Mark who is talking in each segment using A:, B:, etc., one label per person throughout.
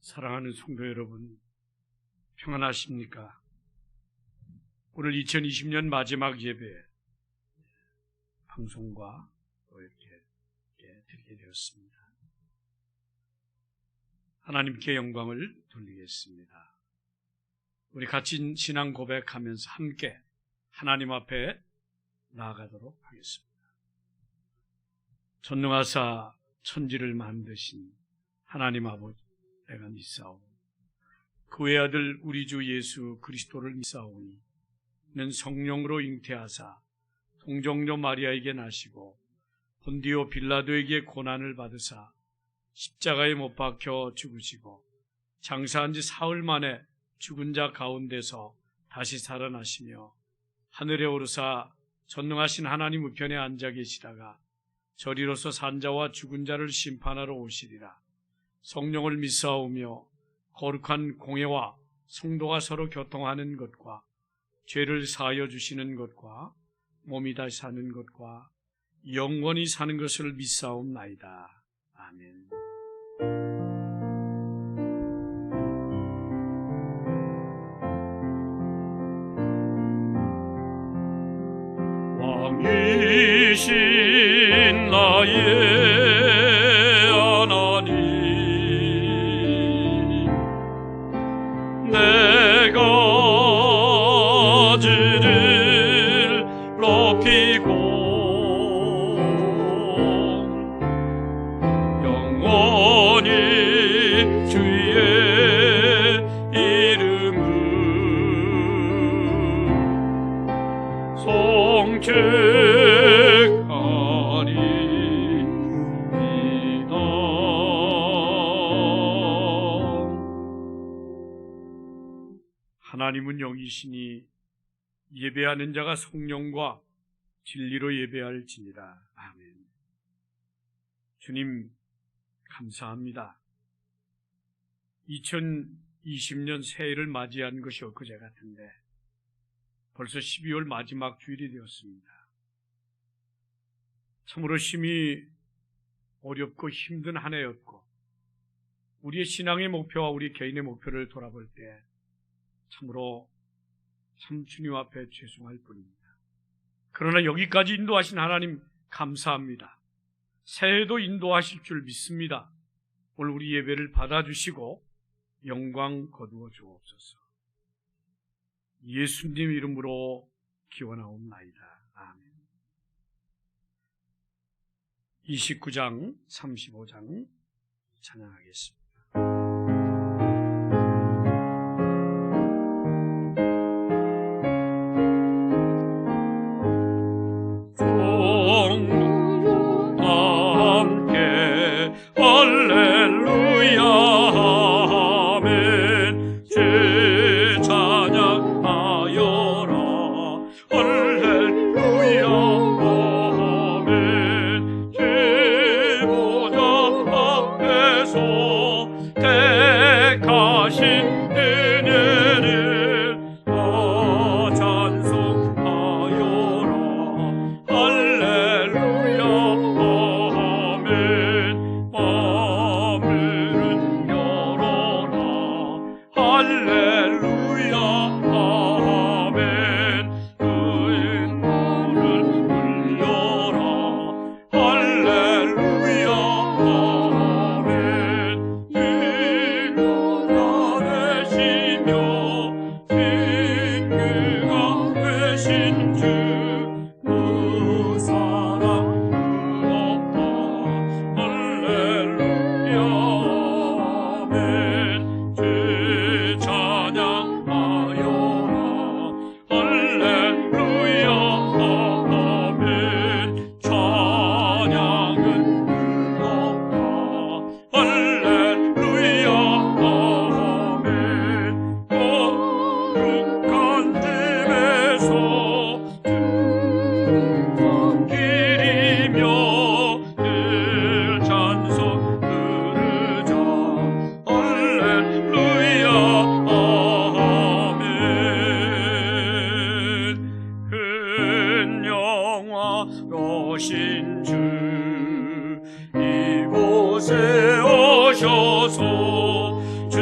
A: 사랑하는 성도 여러분, 평안하십니까? 오늘 2020년 마지막 예배 방송과 또 이렇게 드리게 되었습니다. 하나님께 영광을 돌리겠습니다. 우리 같이 신앙 고백하면서 함께 하나님 앞에 나아가도록 하겠습니다. 전능하사 천지를 만드신 하나님 아버지, 내가 믿사오니 그 외아들 우리 주 예수 그리스도를 믿사오니 이는 성령으로 잉태하사 동정녀 마리아에게 나시고 본디오 빌라도에게 고난을 받으사 십자가에 못 박혀 죽으시고 장사한 지 사흘 만에 죽은 자 가운데서 다시 살아나시며 하늘에 오르사 전능하신 하나님 우편에 앉아 계시다가 저리로서 산자와 죽은 자를 심판하러 오시리라. 성령을 믿사오며 거룩한 공회와 성도가 서로 교통하는 것과 죄를 사하여 주시는 것과 몸이 다시 사는 것과 영원히 사는 것을 믿사옵나이다. 아멘. 왕이신 나의 내가 지를 높이고 영원히 주의 이름을 송축하리이다. 하나님은 영이시니 예배하는 자가 성령과 진리로 예배할지니라. 아멘. 주님 감사합니다. 2020년 새해를 맞이한 것이 엊그제 같은데 벌써 12월 마지막 주일이 되었습니다. 참으로 심히 어렵고 힘든 한 해였고 우리의 신앙의 목표와 우리 개인의 목표를 돌아볼 때 참으로 참 주님 앞에 죄송할 뿐입니다. 그러나 여기까지 인도하신 하나님 감사합니다. 새해도 인도하실 줄 믿습니다. 오늘 우리 예배를 받아주시고 영광 거두어 주옵소서. 예수님 이름으로 기원하옵나이다. 아멘. 29장 35장 찬양하겠습니다. 오신 주 이곳에 오셔서 주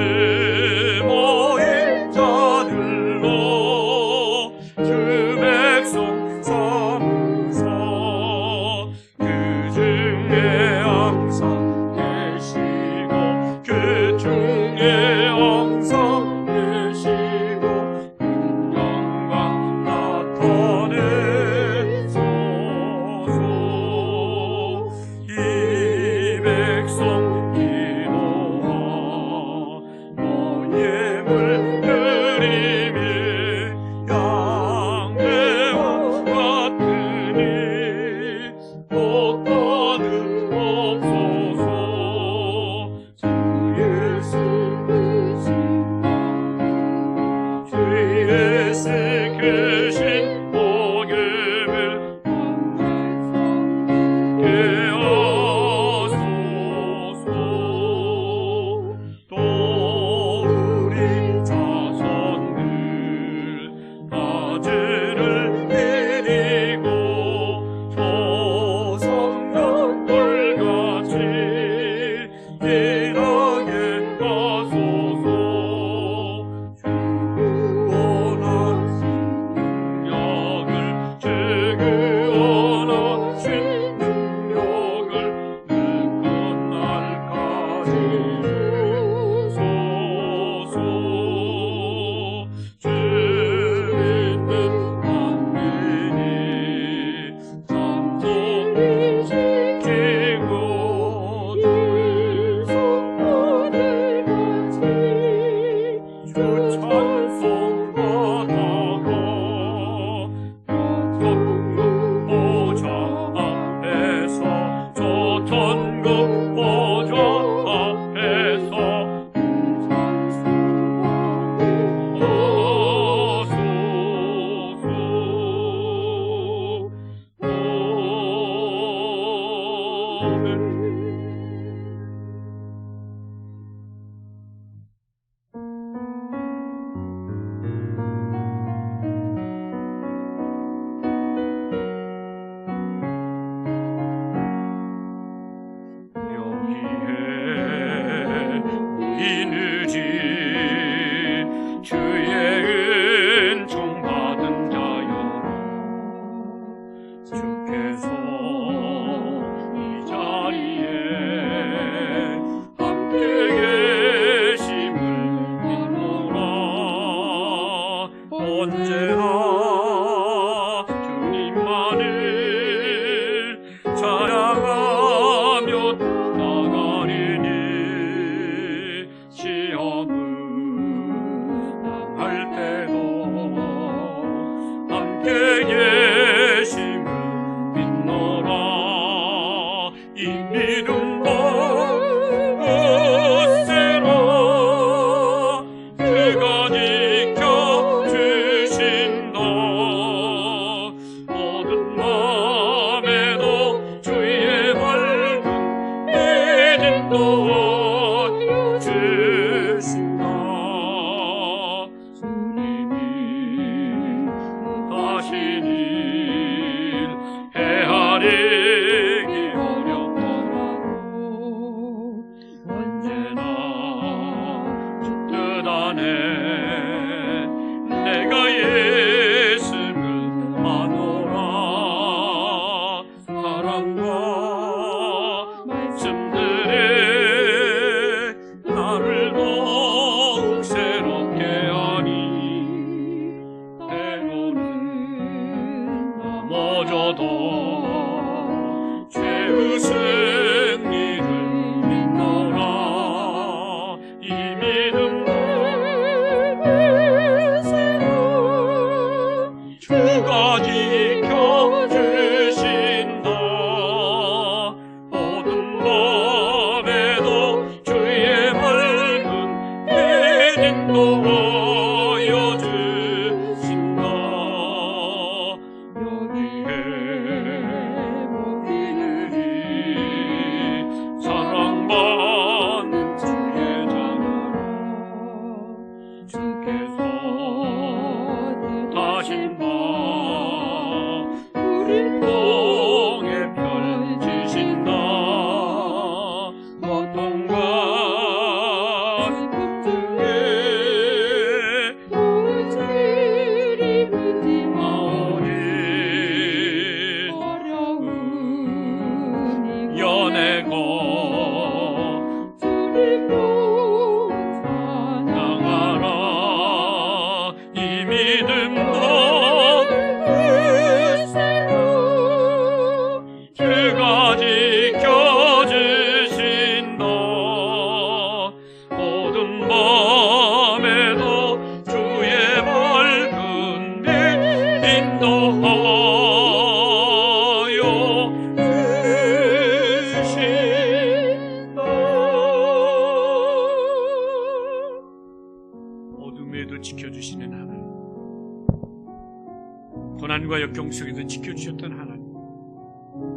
A: 고난과 역경 속에서 지켜주셨던 하나님,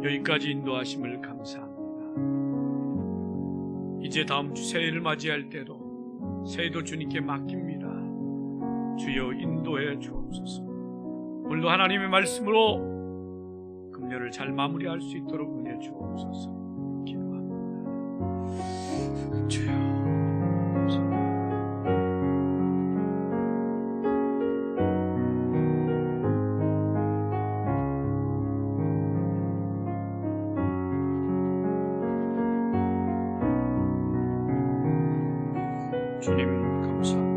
A: 여기까지 인도하심을 감사합니다. 이제 다음 주 새해를 맞이할 때도 새해도 주님께 맡깁니다. 주여 인도해 주옵소서. 오늘도 하나님의 말씀으로 금년을 잘 마무리할 수 있도록 은혜 주옵소서. 기도합니다. 주여 주님 감사합니다.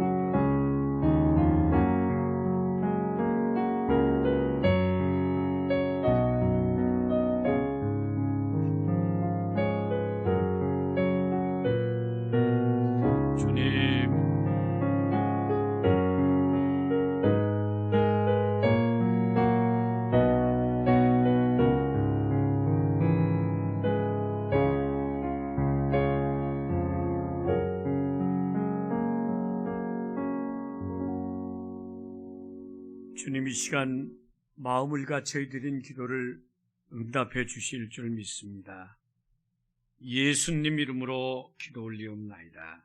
A: 주님 주님 이 시간 마음을 같이 드린 기도를 응답해 주실 줄 믿습니다. 예수님 이름으로 기도 올리옵나이다.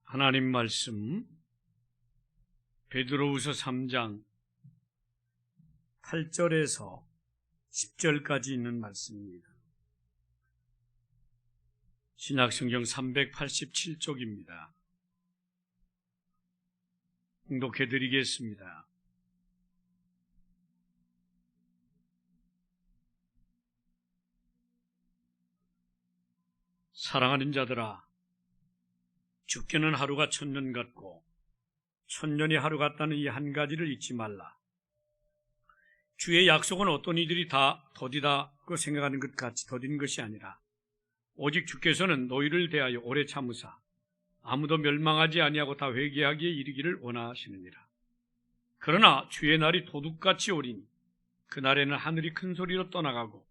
A: 하나님 말씀 베드로후서 3장 8절에서 10절까지 있는 말씀입니다. 신약성경 387쪽입니다. 봉독해 드리겠습니다. 사랑하는 자들아, 죽게는 하루가 천년 같고 천년이 하루 같다는 이 한 가지를 잊지 말라. 주의 약속은 어떤 이들이 다 더디다고 생각하는 것 같이 더딘 것이 아니라 오직 주께서는 너희를 대하여 오래 참으사 아무도 멸망하지 아니하고 다 회개하기에 이르기를 원하시느니라. 그러나 주의 날이 도둑같이 오리니 그날에는 하늘이 큰 소리로 떠나가고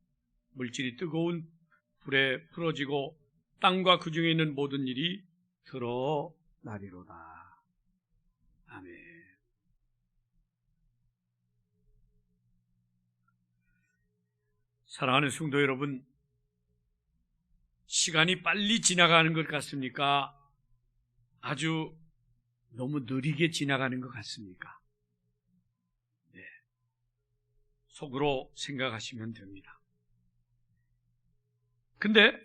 A: 물질이 뜨거운 불에 풀어지고 땅과 그 중에 있는 모든 일이 드러나리로다. 아멘. 사랑하는 성도 여러분, 시간이 빨리 지나가는 것 같습니까? 아주 너무 느리게 지나가는 것 같습니까? 네. 속으로 생각하시면 됩니다. 근데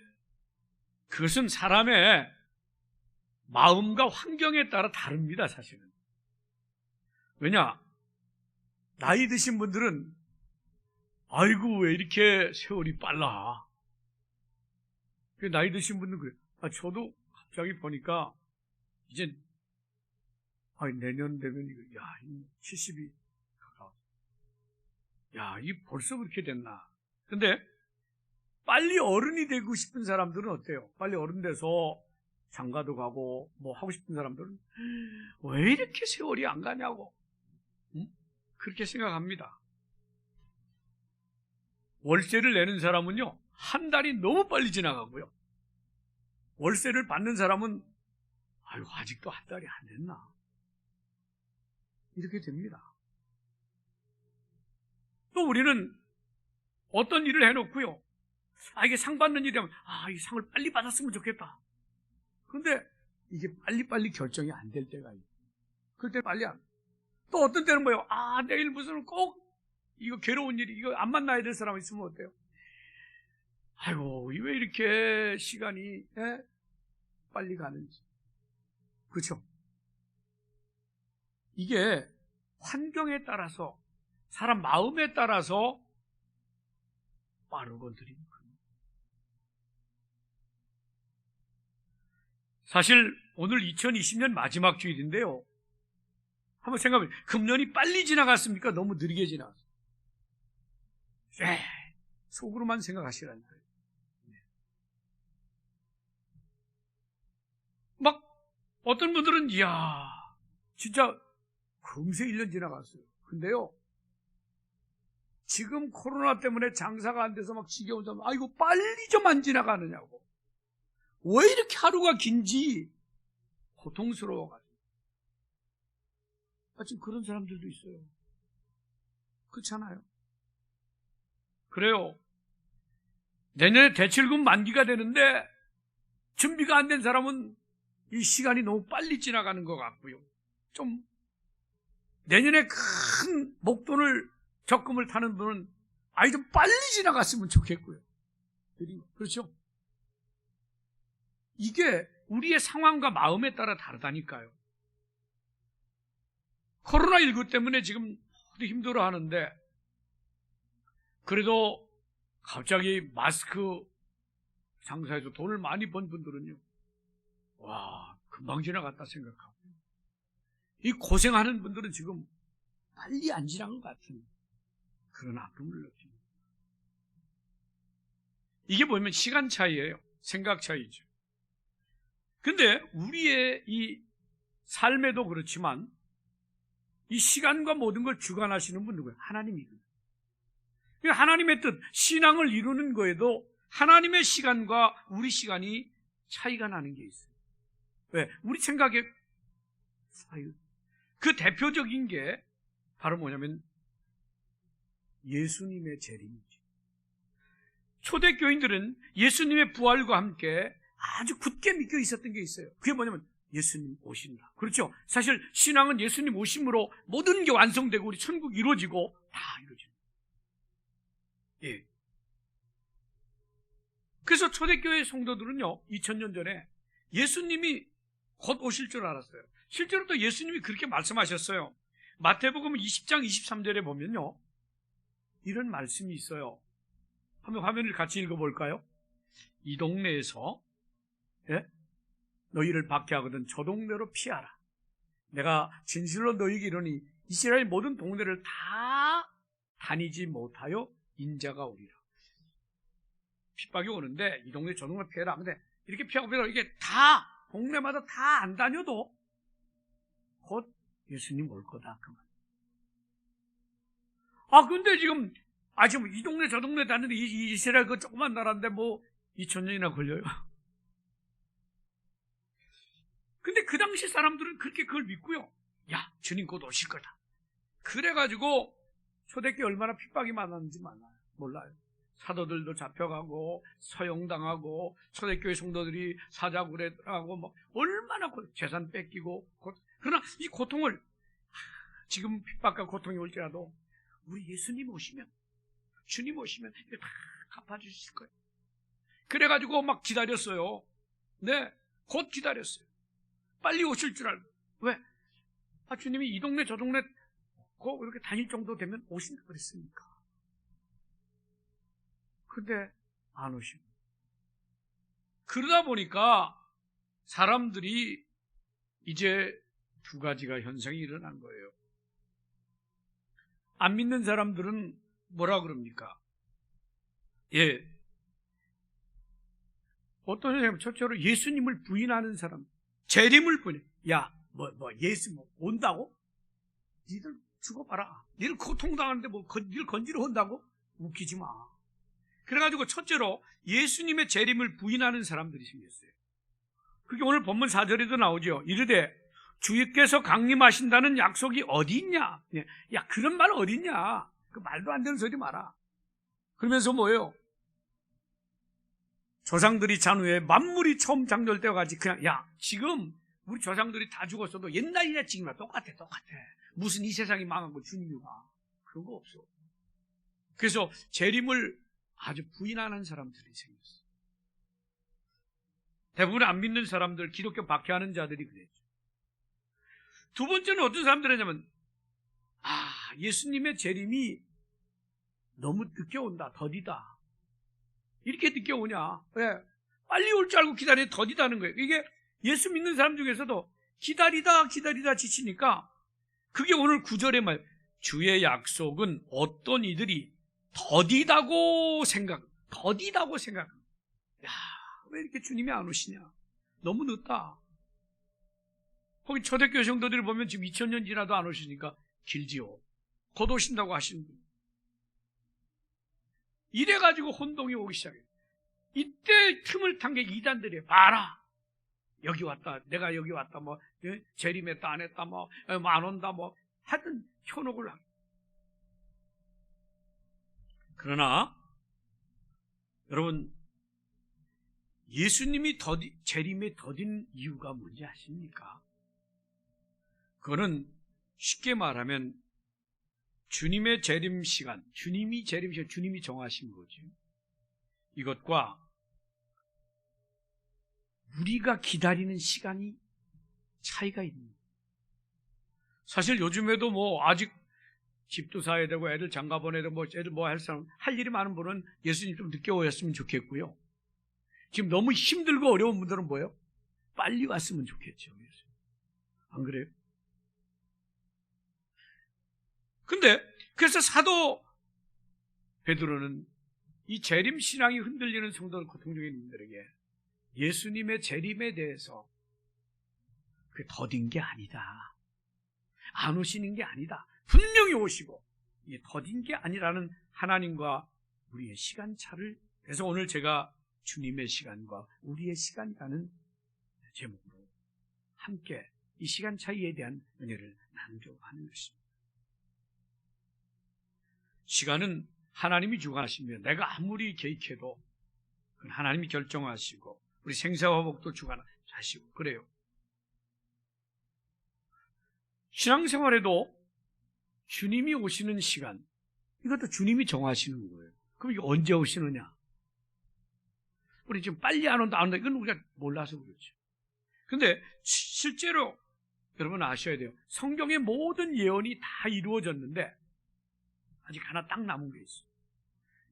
A: 그것은 사람의 마음과 환경에 따라 다릅니다, 사실은. 왜냐? 나이 드신 분들은 아이고 왜 이렇게 세월이 빨라? 나이 드신 분들은 그래요. 저도 갑자기 보니까 이제 내년 되면 이거 70이 가까워. 이 벌써 그렇게 됐나? 근데 빨리 어른이 되고 싶은 사람들은 어때요? 빨리 어른 돼서 장가도 가고 뭐 하고 싶은 사람들은 왜 이렇게 세월이 안 가냐고 그렇게 생각합니다. 월세를 내는 사람은요, 한 달이 너무 빨리 지나가고요. 월세를 받는 사람은 아직도 한 달이 안 됐나? 이렇게 됩니다. 또 우리는 어떤 일을 해놓고요, 이게 상 받는 일이라면 이 상을 빨리 받았으면 좋겠다. 그런데 이게 빨리빨리 결정이 안 될 때가 있어요. 그때 빨리 안. 또 어떤 때는 뭐예요? 내일 무슨 꼭 이거 괴로운 일이, 이거 안 만나야 될 사람 있으면 어때요? 왜 이렇게 시간이 빨리 가는지. 그렇죠? 이게 환경에 따라서, 사람 마음에 따라서 빠르고 느린 거예요. 사실 오늘 2020년 마지막 주일인데요. 한번 생각해보세요. 금년이 빨리 지나갔습니까? 너무 느리게 지나갔어요. 속으로만 생각하시라는 거예요. 막 어떤 분들은 진짜 금세 1년 지나갔어요. 근데요, 지금 코로나 때문에 장사가 안 돼서 막 지겨운 사람, 이거 빨리 좀 안 지나가느냐고. 왜 이렇게 하루가 긴지 고통스러워가지고. 지금 그런 사람들도 있어요. 그렇잖아요. 그래요. 내년에 대출금 만기가 되는데 준비가 안 된 사람은 이 시간이 너무 빨리 지나가는 것 같고요. 좀 내년에 큰 목돈을 적금을 타는 분은 아이 좀 빨리 지나갔으면 좋겠고요. 그렇죠? 이게 우리의 상황과 마음에 따라 다르다니까요. 코로나19 때문에 지금 힘들어 하는데, 그래도 갑자기 마스크 장사해서 돈을 많이 번 분들은요, 와, 금방 지나갔다 생각하고, 이 고생하는 분들은 지금 빨리 안 지난 것 같은 그런 아픔을 느낍니다. 이게 보면 시간 차이예요. 생각 차이죠. 근데 우리의 이 삶에도 그렇지만 이 시간과 모든 걸 주관하시는 분 누구예요? 하나님이거든요. 하나님의 뜻, 신앙을 이루는 거에도 하나님의 시간과 우리 시간이 차이가 나는 게 있어요. 왜? 우리 생각에 그 대표적인 게 바로 뭐냐면 예수님의 재림이죠. 초대교인들은 예수님의 부활과 함께 아주 굳게 믿고 있었던 게 있어요. 그게 뭐냐면 예수님 오신다. 그렇죠? 사실 신앙은 예수님 오심으로 모든 게 완성되고 우리 천국이 이루어지고 다 이루어져요. 예. 그래서 초대교회 성도들은요, 2000년 전에 예수님이 곧 오실 줄 알았어요. 실제로 또 예수님이 그렇게 말씀하셨어요. 마태복음 20장 23절에 보면요, 이런 말씀이 있어요. 한번 화면을 같이 읽어볼까요? 이 동네에서 너희를 박해하거든 저 동네로 피하라. 내가 진실로 너희에게 이르노니 이스라엘 모든 동네를 다 다니지 못하여 인자가 오리라. 핍박이 오는데 이 동네 저 동네 피해라. 근데 이렇게 피하고 이게 다 동네마다 다 안 다녀도 곧 예수님 올 거다 그 말. 근데 지금 이 동네 저 동네 다니는데 이스라엘 그 조그만 나라인데 뭐 2000년이나 걸려요. 근데 그 당시 사람들은 그렇게 그걸 믿고요. 야, 주님 곧 오실 거다. 그래가지고 초대교회 얼마나 핍박이 많았는지 몰라요. 사도들도 잡혀가고 서용당하고 초대교회 성도들이 사자굴에하고 뭐 얼마나 재산 뺏기고 그러나 이 고통을 지금 핍박과 고통이 올지라도 우리 예수님 오시면 주님 오시면 다 갚아주실 거예요. 그래가지고 막 기다렸어요. 네, 곧 기다렸어요. 빨리 오실 줄 알고. 왜? 주님이 이 동네 저 동네 이렇게 다닐 정도 되면 오신다 그랬으니까. 근데 안 오시고. 그러다 보니까 사람들이 이제 두 가지가 현상이 일어난 거예요. 안 믿는 사람들은 뭐라 그럽니까? 예. 어떤 사람은 첫째로 예수님을 부인하는 사람, 재림을 부인해. 야, 예수 온다고? 니들 죽어봐라. 니들 고통당하는데 니들 건지러 온다고? 웃기지 마. 그래가지고 첫째로 예수님의 재림을 부인하는 사람들이 생겼어요. 그게 오늘 본문 4절에도 나오죠. 이르되 주께서 강림하신다는 약속이 어디 있냐? 야, 그런 말 어디 있냐? 그 말도 안 되는 소리 마라. 그러면서 뭐예요? 조상들이 잔 후에 만물이 처음 창조될 같이 그냥 지금 우리 조상들이 다 죽었어도 옛날이나 지금이나 똑같아. 무슨 이 세상이 망한 거 주님이 와. 그런 거 없어. 그래서 재림을 아주 부인하는 사람들이 생겼어요. 대부분 안 믿는 사람들, 기독교 박해하는 자들이 그랬죠. 두 번째는 어떤 사람들이냐면 예수님의 재림이 너무 늦게 온다. 더디다. 이렇게 늦게 오냐? 왜? 빨리 올 줄 알고 기다리는데 더디다는 거예요. 이게 예수 믿는 사람 중에서도 기다리다 지치니까 그게 오늘 9절의 말, 주의 약속은 어떤 이들이 더디다고 생각합니다. 야, 왜 이렇게 주님이 안 오시냐? 너무 늦다. 거기 초대교회 성도들을 보면 지금 2000년 지나도 안 오시니까 길지요. 곧 오신다고 하시는 분. 이래가지고 혼동이 오기 시작해요. 이때 틈을 탄 게 이단들이에요. 봐라. 여기 왔다. 내가 여기 왔다. 재림했다. 안 했다. 안 온다. 하여튼 현혹을 하고. 그러나 여러분, 예수님이 재림에 더딘 이유가 뭔지 아십니까? 그거는 쉽게 말하면 주님의 재림 시간, 주님이 정하신 거죠. 이것과 우리가 기다리는 시간이 차이가 있는 거예요. 사실 요즘에도 아직 집도 사야 되고 애들 장가 보내야 되고 애들 할 사람 할 일이 많은 분은 예수님 좀 늦게 오셨으면 좋겠고요. 지금 너무 힘들고 어려운 분들은 뭐예요? 빨리 왔으면 좋겠죠. 안 그래요? 근데 그래서 사도 베드로는 이 재림 신앙이 흔들리는 성도들, 고통적인 분들에게 예수님의 재림에 대해서 그게 더딘 게 아니다, 안 오시는 게 아니다, 분명히 오시고 이게 더딘 게 아니라는 하나님과 우리의 시간차를, 그래서 오늘 제가 주님의 시간과 우리의 시간이라는 제목으로 함께 이 시간 차이에 대한 은혜를 나누려고 하는 것입니다. 시간은 하나님이 주관하시며 내가 아무리 개입해도 그건 하나님이 결정하시고 우리 생사화복도 주관하시고 그래요. 신앙생활에도 주님이 오시는 시간, 이것도 주님이 정하시는 거예요. 그럼 이게 언제 오시느냐? 우리 지금 빨리 안 온다, 이건 우리가 몰라서 그렇죠. 근데 실제로 여러분 아셔야 돼요. 성경의 모든 예언이 다 이루어졌는데 아직 하나 딱 남은 게 있어요.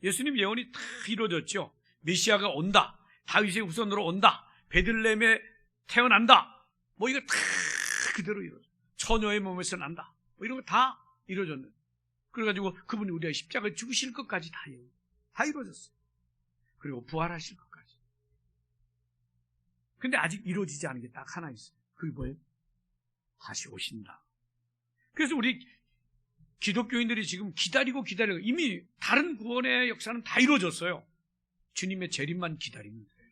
A: 예수님 예언이 다 이루어졌죠. 메시아가 온다, 다윗의 후손으로 온다, 베들레헴에 태어난다, 이거 다 그대로 이루어졌어요. 처녀의 몸에서 난다, 이런 거 다 이루어졌는데, 그래가지고 그분이 우리가 십자가에 죽으실 것까지 다 이루어졌어요. 그리고 부활하실 것까지. 근데 아직 이루어지지 않은 게 딱 하나 있어요. 그게 뭐예요? 다시 오신다. 그래서 우리 기독교인들이 지금 기다리고 이미 다른 구원의 역사는 다 이루어졌어요. 주님의 재림만 기다리면 돼요.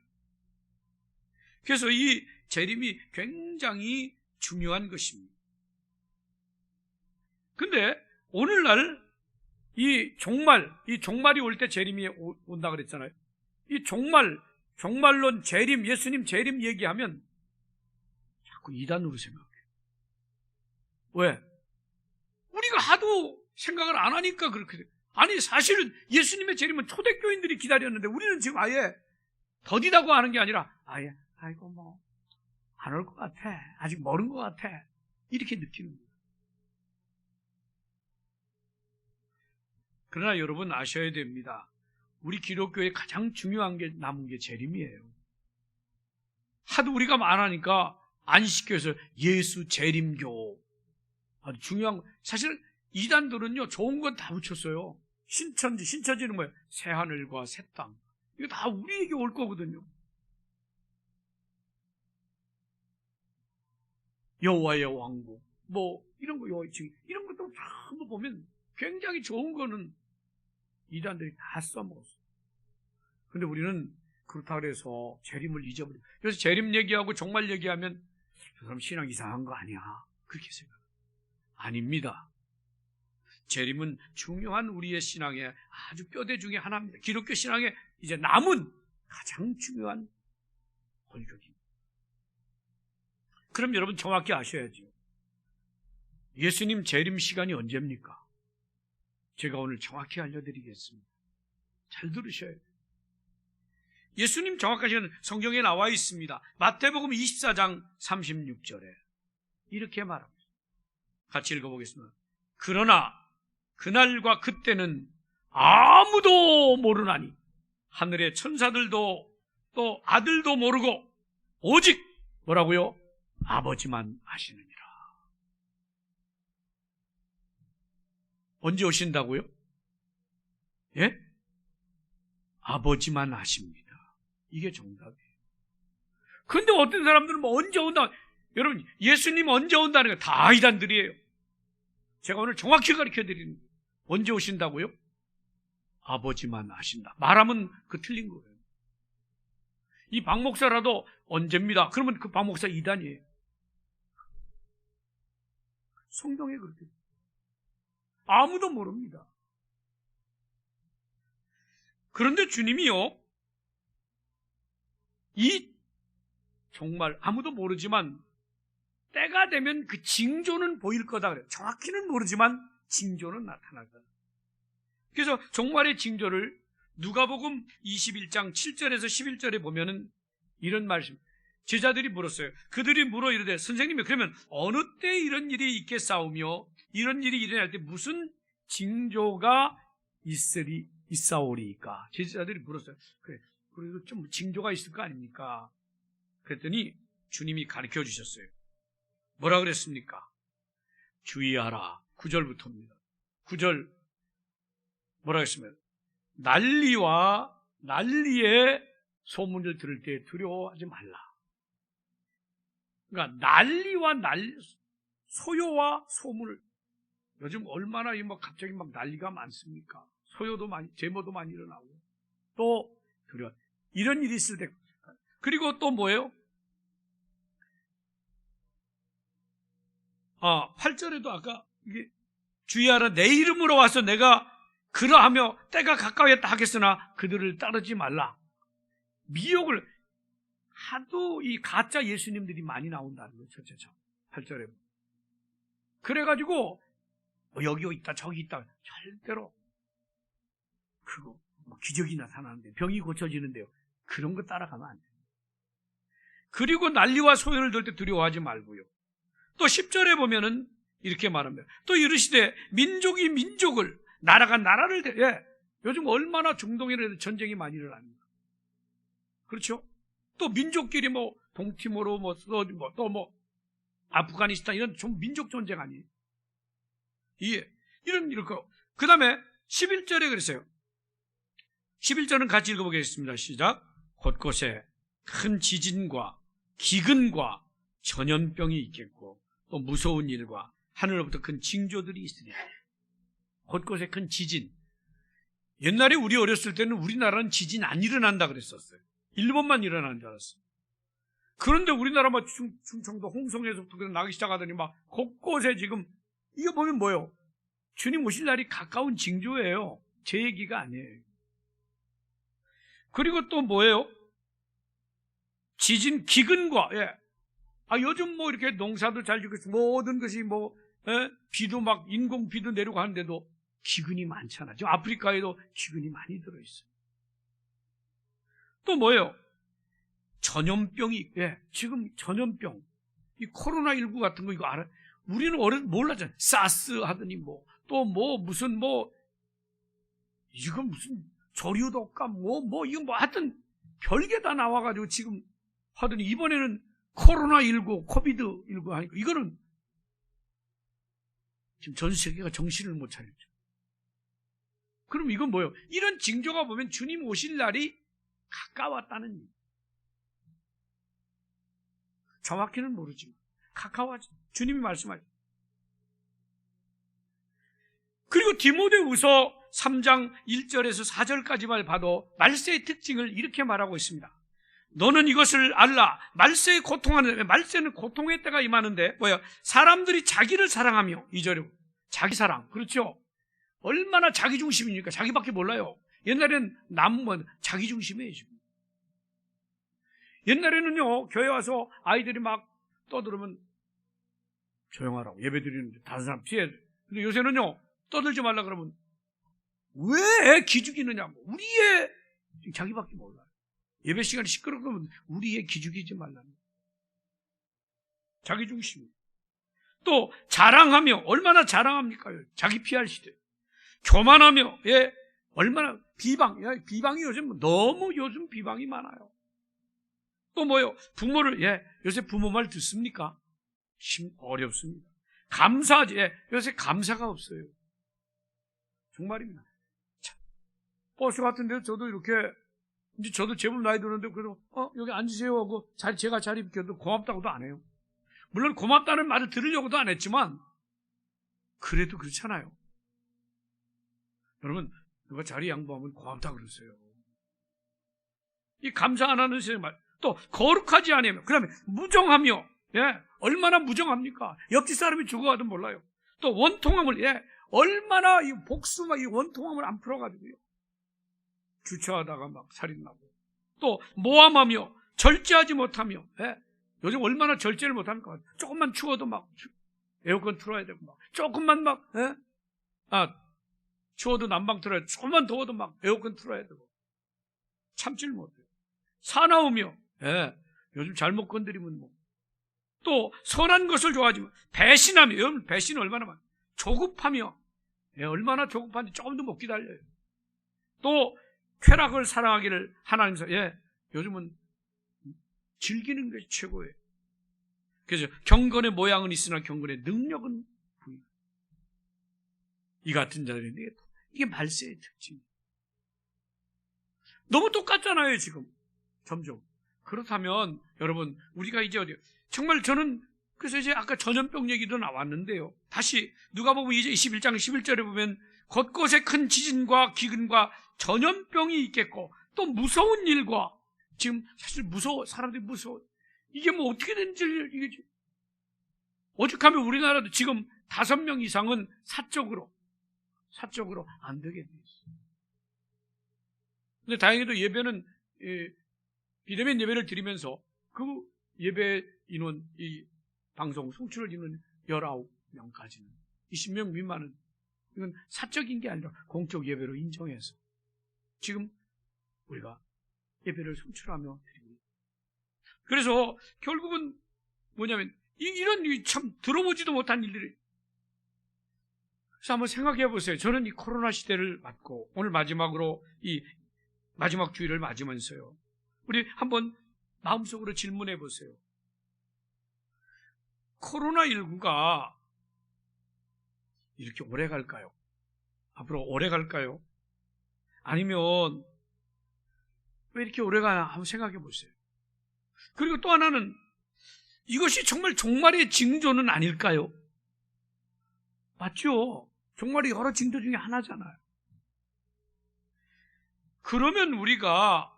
A: 그래서 이 재림이 굉장히 중요한 것입니다. 근데 오늘날 이 종말이 올 때 재림이 온다 그랬잖아요. 이 종말론 재림, 예수님 재림 얘기하면 자꾸 이단으로 생각해요. 왜? 우리가 하도 생각을 안 하니까 그렇게 돼요. 아니, 사실은 예수님의 재림은 초대교인들이 기다렸는데 우리는 지금 아예 더디다고 하는 게 아니라 아예 아이고 안 올 것 같아, 아직 멀은 것 같아, 이렇게 느끼는 거예요. 그러나 여러분 아셔야 됩니다. 우리 기독교에 가장 중요한 게 남은 게 재림이에요. 하도 우리가 말하니까 안식교에서 예수 재림교, 아주 중요한, 사실 이단들은요 좋은 건 다 붙였어요. 신천지는 뭐예요? 새하늘과 새 땅, 이거 다 우리에게 올 거거든요. 여호와의 왕국 이런 거, 이런 것도 전부 보면 굉장히 좋은 거는 이단들이 다 써먹었어요. 근데 우리는 그렇다고 해서 재림을 잊어버려요. 그래서 재림 얘기하고 종말 얘기하면 저 사람 신앙 이상한 거 아니야, 그렇게 생각해요. 아닙니다. 재림은 중요한 우리의 신앙의 아주 뼈대 중에 하나입니다. 기독교 신앙의 이제 남은 가장 중요한 본격입니다. 그럼 여러분 정확히 아셔야죠. 예수님 재림 시간이 언제입니까? 제가 오늘 정확히 알려드리겠습니다. 잘 들으셔야 돼요. 예수님 정확한 시간은 성경에 나와 있습니다. 마태복음 24장 36절에 이렇게 말합니다. 같이 읽어보겠습니다. 그러나 그날과 그때는 아무도 모르나니 하늘의 천사들도 또 아들도 모르고 오직 뭐라고요? 아버지만 아시느니라. 언제 오신다고요? 예? 아버지만 아십니다. 이게 정답이에요. 근데 어떤 사람들은 언제 온다, 여러분 예수님 언제 온다는 거 다 이단들이에요. 제가 오늘 정확히 가르쳐 드리는 거예요. 언제 오신다고요? 아버지만 아신다. 말하면 그 틀린 거예요. 이 박 목사라도 언제입니다, 그러면 그 박 목사 이단이에요. 성경에 그렇게 돼요. 아무도 모릅니다. 그런데 주님이요 이 정말 아무도 모르지만 때가 되면 그 징조는 보일 거다 그래요. 정확히는 모르지만 징조는 나타날 거다. 그래서 종말의 징조를 누가복음 21장 7절에서 11절에 보면은 이런 말씀. 제자들이 물었어요. 그들이 물어 이르되 선생님이 그러면 어느 때 이런 일이 있겠사오며 이런 일이 일어날 때 무슨 징조가 있사오리까? 제자들이 물었어요. 그래, 그래도 좀 징조가 있을 거 아닙니까? 그랬더니 주님이 가르쳐 주셨어요. 뭐라 그랬습니까? 주의하라. 9절부터입니다. 9절 뭐라 했습니까? 난리의 소문을 들을 때 두려워하지 말라. 그러니까 소요와 소문을 요즘 얼마나 갑자기 난리가 많습니까? 소요도 많이, 제모도 많이 일어나고 또 두려워. 이런 일이 있을 때 그리고 또 뭐예요? 8절에도 아까 이게 주의하라. 내 이름으로 와서 내가 그러하며 때가 가까웠다 하겠으나 그들을 따르지 말라. 미혹을 하도 이 가짜 예수님들이 많이 나온다는 거죠. 첫째죠. 8절에. 그래가지고 여기 있다 저기 있다 절대로 그거 기적이 나타나는데 병이 고쳐지는데요. 그런 거 따라가면 안 돼요. 그리고 난리와 소요를 들 때 두려워하지 말고요. 또 10절에 보면은 이렇게 말합니다. 또 이르시되 민족이 민족을 나라가 나라를 요즘 얼마나 중동에 전쟁이 많이 일어납니다. 그렇죠? 또 민족끼리 동티모르 또 아프가니스탄 이런 좀 민족 전쟁 아니에요? 이렇게. 그 다음에 11절에 그랬어요. 11절은 같이 읽어보겠습니다. 시작. 곳곳에 큰 지진과 기근과 전염병이 있겠고 또 무서운 일과 하늘로부터 큰 징조들이 있으리라. 곳곳에 큰 지진. 옛날에 우리 어렸을 때는 우리나라는 지진 안 일어난다 그랬었어요. 일본만 일어나는 줄 알았어요. 그런데 우리나라 충청도 홍성에서부터 나기 시작하더니 곳곳에 지금 이거 보면 뭐예요? 주님 오실 날이 가까운 징조예요. 제 얘기가 아니에요. 그리고 또 뭐예요? 지진, 기근과 요즘 이렇게 농사도 잘 짓고 모든 것이 비도 인공 비도 내리고 하는데도 기근이 많잖아. 지금 아프리카에도 기근이 많이 들어있어요. 또 뭐예요? 전염병이, 지금 전염병, 이 코로나19 같은 거 이거 알아? 우리는 몰랐잖아요. 사스 하더니 이건 무슨 조류독감, 이거 하여튼 별게 다 나와가지고 지금 하더니 이번에는 코로나19, 코비드19 하니까 이거는 지금 전 세계가 정신을 못 차렸죠. 그럼 이건 뭐예요? 이런 징조가 보면 주님 오실 날이 가까웠다는 일. 정확히는 모르지만 가까워지. 주님이 말씀하죠. 그리고 디모데후서 3장 1절에서 4절까지만 봐도 말세의 특징을 이렇게 말하고 있습니다. 너는 이것을 알라. 말세는 고통의 때가 임하는데 사람들이 자기를 사랑하며 2절에 자기 사랑. 그렇죠? 얼마나 자기 중심이니까 자기밖에 몰라요. 옛날에는 자기 중심이에요. 지금. 옛날에는요 교회 와서 아이들이 떠들으면 조용하라고 예배 드리는데 다른 사람 피해. 근데 요새는요 떠들지 말라 그러면 왜 기죽이느냐고. 우리의 자기밖에 몰라요. 예배 시간이 시끄러우면 우리의 기죽이지 말라는. 자기 중심. 또 자랑하며 얼마나 자랑합니까? 자기 피할 시대. 교만하며 얼마나 비방이 요즘 비방이 많아요. 또 부모를 요새 부모 말 듣습니까? 어렵습니다. 감사하지. 요새 감사가 없어요. 정말입니다. 버스 같은 데서 저도 이렇게 이제 저도 제법 나이 드는데 그래도 여기 앉으세요 하고 제가 자리 비켜도 고맙다고도 안 해요. 물론 고맙다는 말을 들으려고도 안 했지만 그래도 그렇잖아요. 여러분 누가 자리 양보하면 고맙다 그러세요. 이 감사 안 하는 세상 말. 또 거룩하지 않으며 그다음에 무정하며 얼마나 무정합니까? 옆집 사람이 죽어가도 몰라요. 또 원통함을 얼마나 이 복수막 이 원통함을 안 풀어가지고요. 주차하다가 살인나고 또 모함하며 절제하지 못하며, 예? 요즘 얼마나 절제를 못합니까? 조금만 추워도 막 에어컨 틀어야 되고, 막 조금만 막, 예? 추워도 난방 틀어야 되고, 조금만 더워도 막 에어컨 틀어야 되고, 참지를 못해요. 사나우며, 예? 요즘 잘못 건드리면 뭐. 또 선한 것을 좋아하지, 배신하며, 여러분 배신 얼마나 많아요. 조급하며, 예, 얼마나 조급한지 조금도 못 기다려요. 또 쾌락을 사랑하기를 하나님께서, 예, 요즘은 즐기는 것이 최고예요. 그래서 경건의 모양은 있으나 경건의 능력은 부유. 이 같은 자들인데 이게 말세의 특징이에요. 너무 똑같잖아요, 지금. 점점. 그렇다면 여러분, 우리가 이제 어디, 정말 저는 그래서 이제 아까 전염병 얘기도 나왔는데요. 다시 누가복음 이제 21장 11절에 보면 곳곳에 큰 지진과 기근과 전염병이 있겠고, 또 무서운 일과, 지금 사실 무서워, 사람들이 무서워. 이게 뭐 어떻게 된지, 이게 오죽하면 우리나라도 지금 5명 이상은 사적으로 안 되게 돼 있어요. 근데 다행히도 예배는, 비대면 예배를 드리면서 그 예배 인원, 이 방송 송출을 인원 19명까지는, 20명 미만은, 이건 사적인 게 아니라 공적 예배로 인정해서 지금 우리가 예배를 송출하며 드리고 있습니다. 그래서 결국은 뭐냐면 이런 참 들어보지도 못한 일들이. 그래서 한번 생각해 보세요. 저는 이 코로나 시대를 맞고 오늘 마지막으로 이 마지막 주일을 맞으면서요, 우리 한번 마음속으로 질문해 보세요. 코로나19가 이렇게 오래 갈까요? 앞으로 오래 갈까요? 아니면 왜 이렇게 오래 가나 한번 생각해 보세요. 그리고 또 하나는, 이것이 정말 종말의 징조는 아닐까요? 맞죠? 종말이 여러 징조 중에 하나잖아요. 그러면 우리가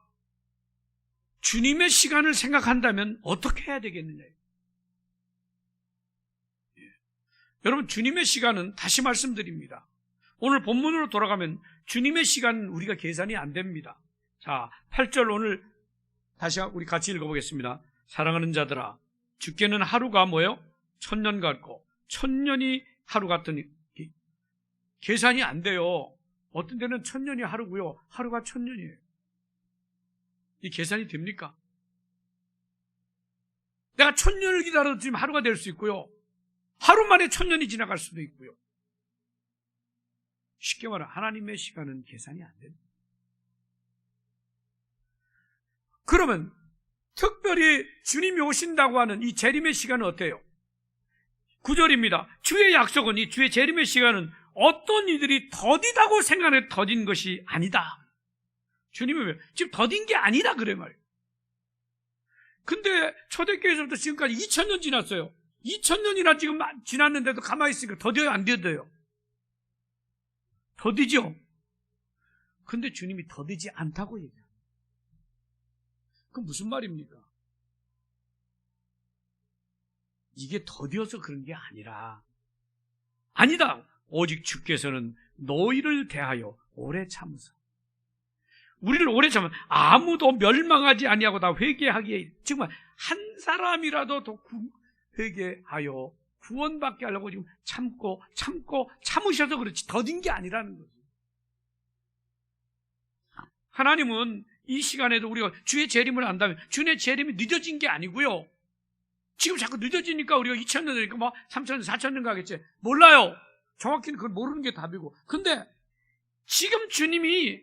A: 주님의 시간을 생각한다면 어떻게 해야 되겠느냐? 여러분, 주님의 시간은, 다시 말씀드립니다, 오늘 본문으로 돌아가면 주님의 시간은 우리가 계산이 안 됩니다. 자, 8절 오늘 다시 우리 같이 읽어보겠습니다. 사랑하는 자들아, 주께는 하루가 뭐예요? 1000년 같고 1000년이 하루 같으니 계산이 안 돼요. 어떤 데는 1000년이 하루고요, 하루가 1000년이에요. 이 계산이 됩니까? 내가 1000년을 기다려도 지금 하루가 될 수 있고요, 하루 만에 1000년이 지나갈 수도 있고요. 쉽게 말해 하나님의 시간은 계산이 안 됩니다. 그러면 특별히 주님이 오신다고 하는 이 재림의 시간은 어때요? 9절입니다. 주의 약속은, 이 주의 재림의 시간은 어떤 이들이 더디다고 생각해 더딘 것이 아니다. 주님은 지금 더딘 게 아니다 그래 말이에요. 근데 초대교회에서부터 지금까지 2000년 지났어요. 2000년이나 지금 지났는데도 가만히 있으니까 더뎌요, 안 더뎌요? 더디죠? 근데 주님이 더디지 않다고 얘기해요. 그건 무슨 말입니까? 이게 더디어서 그런 게 아니라, 아니다, 오직 주께서는 너희를 대하여 오래 참으사, 우리를 오래 참으면 아무도 멸망하지 아니하고 다 회개하기에, 정말 한 사람이라도 더 회개하여 구원받게 하려고 지금 참으셔서 그렇지 더딘 게 아니라는 거죠. 하나님은 이 시간에도 우리가 주의 재림을 안다면, 주의 재림이 늦어진 게 아니고요, 지금 자꾸 늦어지니까 우리가 2000년 되니까 뭐 3000년, 4000년 가겠지, 몰라요. 정확히는 그걸 모르는 게 답이고. 근데 지금 주님이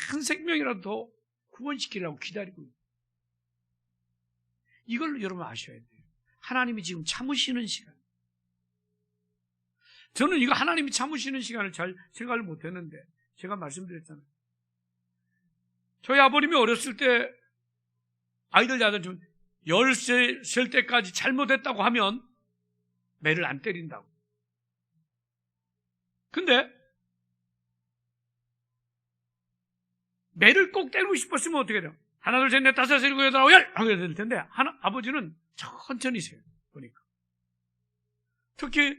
A: 한 생명이라도 더 구원시키려고 기다리고 있어요. 이걸 여러분 아셔야 돼요. 하나님이 지금 참으시는 시간. 저는 이거 하나님이 참으시는 시간을 잘 생각을 못했는데, 제가 말씀드렸잖아요. 저희 아버님이 어렸을 때 아이들 야단 좀 10살 살 때까지 잘못했다고 하면 매를 안 때린다고. 근데 매를 꼭 때리고 싶었으면 어떻게 돼요? 하나, 둘, 셋, 넷, 다섯, 여섯, 일곱, 여덟, 아홉, 열! 하게 될 텐데, 아버지는 천천히 세요, 보니까. 특히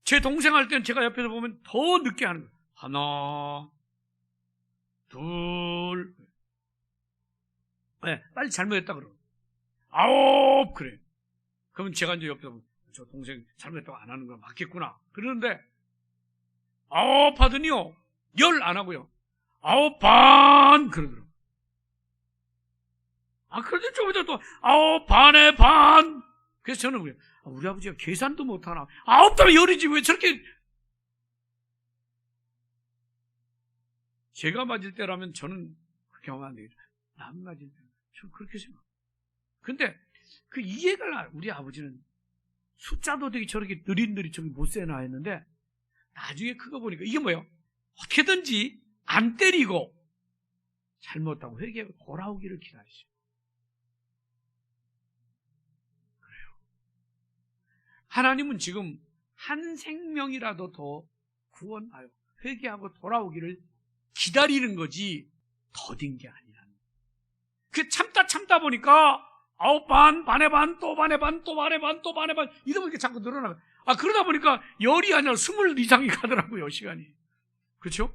A: 제 동생 할 때는 제가 옆에서 보면 더 늦게 하는 거예요. 하나, 둘. 네, 빨리 잘못했다 그러고. 아홉! 그래. 그러면 제가 이제 옆에서 저 동생 잘못했다고 안 하는 거 맞겠구나. 그러는데, 아홉 하더니요, 열 안 하고요. 아홉 반! 그러더라고요. 그런데 좀 이따 또, 아홉 반에 반! 그래서 저는 그래요. 우리 아버지가 계산도 못하나. 아홉 달에 열이지 왜 저렇게. 제가 맞을 때라면 저는 그렇게 하면 안 되겠죠. 남 맞을 때. 저는 그렇게 생각해요. 근데 그 이해가 우리 아버지는 숫자도 되게 저렇게 느릿느릿 저기 못 세나 했는데 나중에 그거 보니까 이게 뭐예요? 어떻게든지 안 때리고 잘못하고 회개하고 돌아오기를 기다리죠. 그래요. 하나님은 지금 한 생명이라도 더 구원하여 회개하고 돌아오기를 기다리는 거지 더딘 게 아니라는 거예요. 그 참다 보니까 아홉 반, 반에 반, 또 반에 반, 또 반에 반, 또 반에 반 이러다 보니까 자꾸 늘어나요. 그러다 보니까 열이 아니라 20 이상이 가더라고요, 시간이. 그렇죠?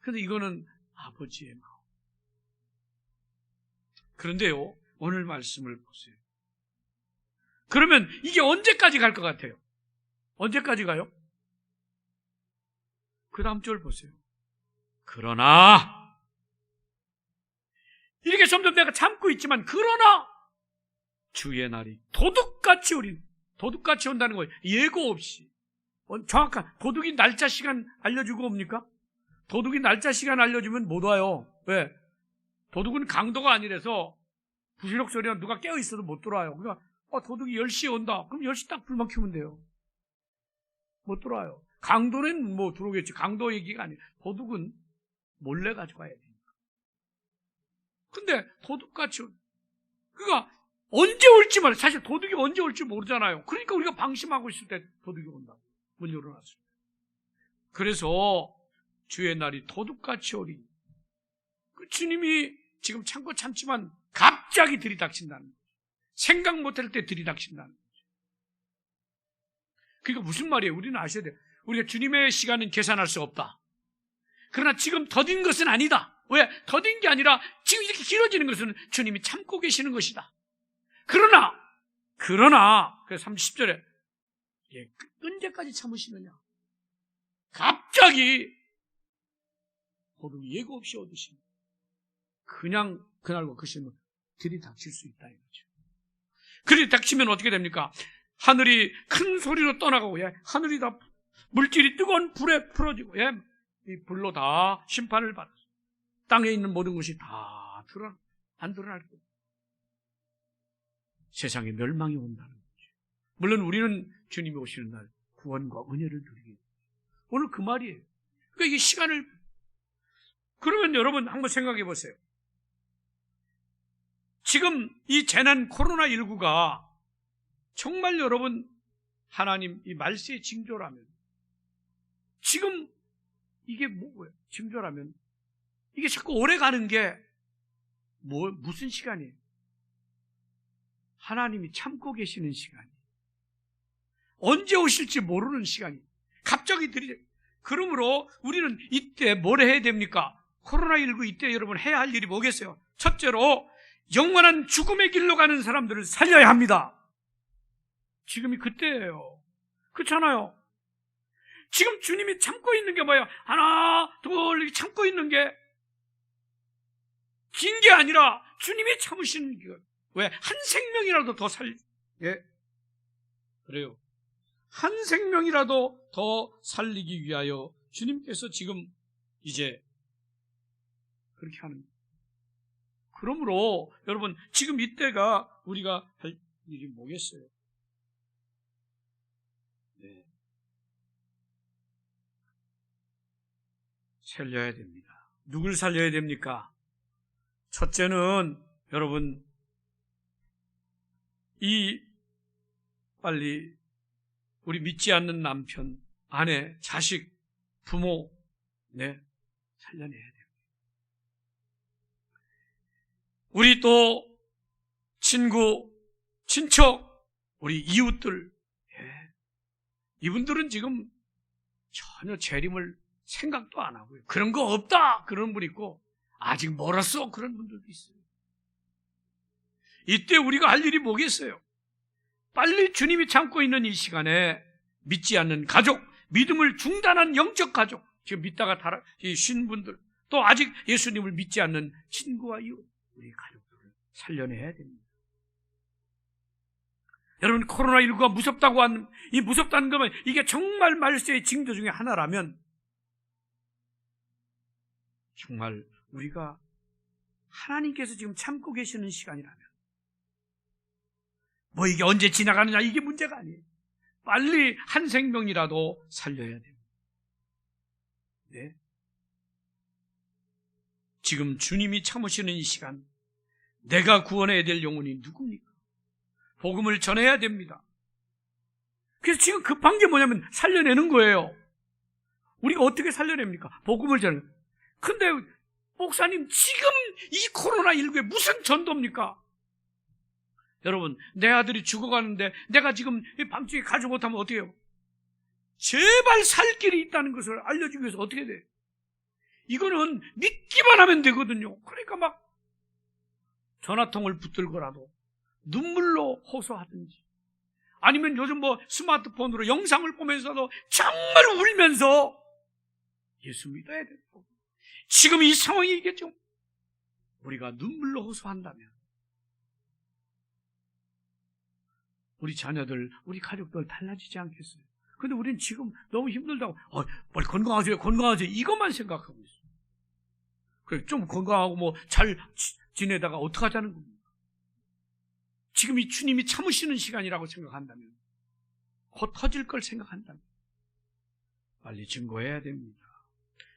A: 근데 이거는 아버지의 마음. 그런데요, 오늘 말씀을 보세요. 그러면 이게 언제까지 갈 것 같아요? 언제까지 가요? 그 다음 절 보세요. 그러나 이렇게 점점 내가 참고 있지만 그러나 주의 날이 도둑같이 도둑같이 온다는 거예요. 예고 없이. 정확한 도둑이 날짜 시간 알려주고 옵니까? 도둑이 날짜 시간 알려주면 못 와요. 왜? 도둑은 강도가 아니라서 부시럭 소리가 누가 깨어있어도 못 들어와요. 그러니까 도둑이 10시에 온다. 그럼 10시 딱 불만 켜면 돼요. 못 들어와요. 강도는 뭐 들어오겠지. 강도 얘기가 아니에요. 도둑은 몰래 가져가야 돼요. 근데 도둑같이 그러니까 언제 올지 말이에요. 사실 도둑이 언제 올지 모르잖아요. 그러니까 우리가 방심하고 있을 때 도둑이 온다고. 문 열어놨어요. 그래서 주의 날이 도둑같이 오리. 주님이 지금 참고 참지만 갑자기 들이닥친다는 거죠. 생각 못할 때 들이닥친다는 거죠. 그러니까 무슨 말이에요? 우리는 아셔야 돼요. 우리가 주님의 시간은 계산할 수 없다. 그러나 지금 더딘 것은 아니다. 왜? 더딘 게 아니라 지금 이렇게 길어지는 것은 주님이 참고 계시는 것이다. 그러나 그 30절에 언제까지 참으시느냐? 갑자기 도둑이 예고 없이 얻으시면 그냥 그날과 그 시간은 들이닥칠 수 있다 이거죠. 들이닥치면 어떻게 됩니까? 하늘이 큰 소리로 떠나가고 하늘이 다 물질이 뜨거운 불에 풀어지고 이 불로 다 심판을 받았어요. 땅에 있는 모든 것이 다 안 드러날 거예요. 세상에 멸망이 온다는 거죠. 물론 우리는 주님이 오시는 날 구원과 은혜를 누리게 돼요. 오늘 그 말이에요. 그러니까 이게 시간을 그러면 여러분 한번 생각해 보세요. 지금 이 재난 코로나19가 정말 여러분 하나님 이 말세의 징조라면 지금 이게 뭐예요? 징조라면 이게 자꾸 오래 가는 게 무슨 시간이에요? 하나님이 참고 계시는 시간이. 언제 오실지 모르는 시간이. 갑자기 그러므로 우리는 이때 뭘 해야 됩니까? 코로나19 이때 여러분 해야 할 일이 뭐겠어요? 첫째로 영원한 죽음의 길로 가는 사람들을 살려야 합니다. 지금이 그때예요. 그렇잖아요. 지금 주님이 참고 있는 게 뭐예요? 하나, 둘, 이렇게 참고 있는 게 긴 게 아니라 주님이 참으시는 게 왜? 한 생명이라도 더 그래요. 한 생명이라도 더 살리기 위하여 주님께서 지금 이제 그렇게 하는 거예요. 그러므로 여러분 지금 이때가 우리가 할 일이 뭐겠어요? 살려야 됩니다. 누굴 살려야 됩니까? 첫째는 여러분 빨리 우리 믿지 않는 남편, 아내, 자식, 부모 살려내야 됩니다. 우리 또 친구, 친척, 우리 이웃들 이분들은 지금 전혀 재림을 생각도 안 하고요. 그런 거 없다 그런 분 있고 아직 멀었어. 그런 분들도 있어요. 이때 우리가 할 일이 뭐겠어요? 빨리 주님이 참고 있는 이 시간에 믿지 않는 가족, 믿음을 중단한 영적 가족, 지금 믿다가 쉰 분들, 또 아직 예수님을 믿지 않는 친구와 이웃, 우리 가족들을 살려내야 됩니다. 여러분, 코로나19가 무섭다고 하는, 이 무섭다는 거면 이게 정말 말세의 징조 중에 하나라면 정말 우리가 하나님께서 지금 참고 계시는 시간이라면 뭐 이게 언제 지나가느냐 이게 문제가 아니에요. 빨리 한 생명이라도 살려야 됩니다. 네. 지금 주님이 참으시는 이 시간, 내가 구원해야 될 영혼이 누굽니까? 복음을 전해야 됩니다. 그래서 지금 급한 게 뭐냐면 살려내는 거예요. 우리가 어떻게 살려냅니까? 복음을 전해. 근데 목사님, 지금 이 코로나19에 무슨 전도입니까? 여러분, 내 아들이 죽어가는데 내가 지금 밤중에 가지 못하면 어떻게 해요? 제발 살 길이 있다는 것을 알려주기 위해서 어떻게 돼요? 이거는 믿기만 하면 되거든요. 그러니까 막 전화통을 붙들고라도 눈물로 호소하든지, 아니면 요즘 뭐 스마트폰으로 영상을 보면서도 정말 울면서 예수 믿어야 된다고. 지금 이 상황이겠죠. 우리가 눈물로 호소한다면 우리 자녀들, 우리 가족들 달라지지 않겠어요? 근데 우리는 지금 너무 힘들다고 빨리 건강하세요, 건강하세요 이것만 생각하고 있어요. 그래, 좀 건강하고 뭐 잘 지내다가 어떡하자는 겁니까? 지금 이 주님이 참으시는 시간이라고 생각한다면, 곧 터질 걸 생각한다면 빨리 증거해야 됩니다.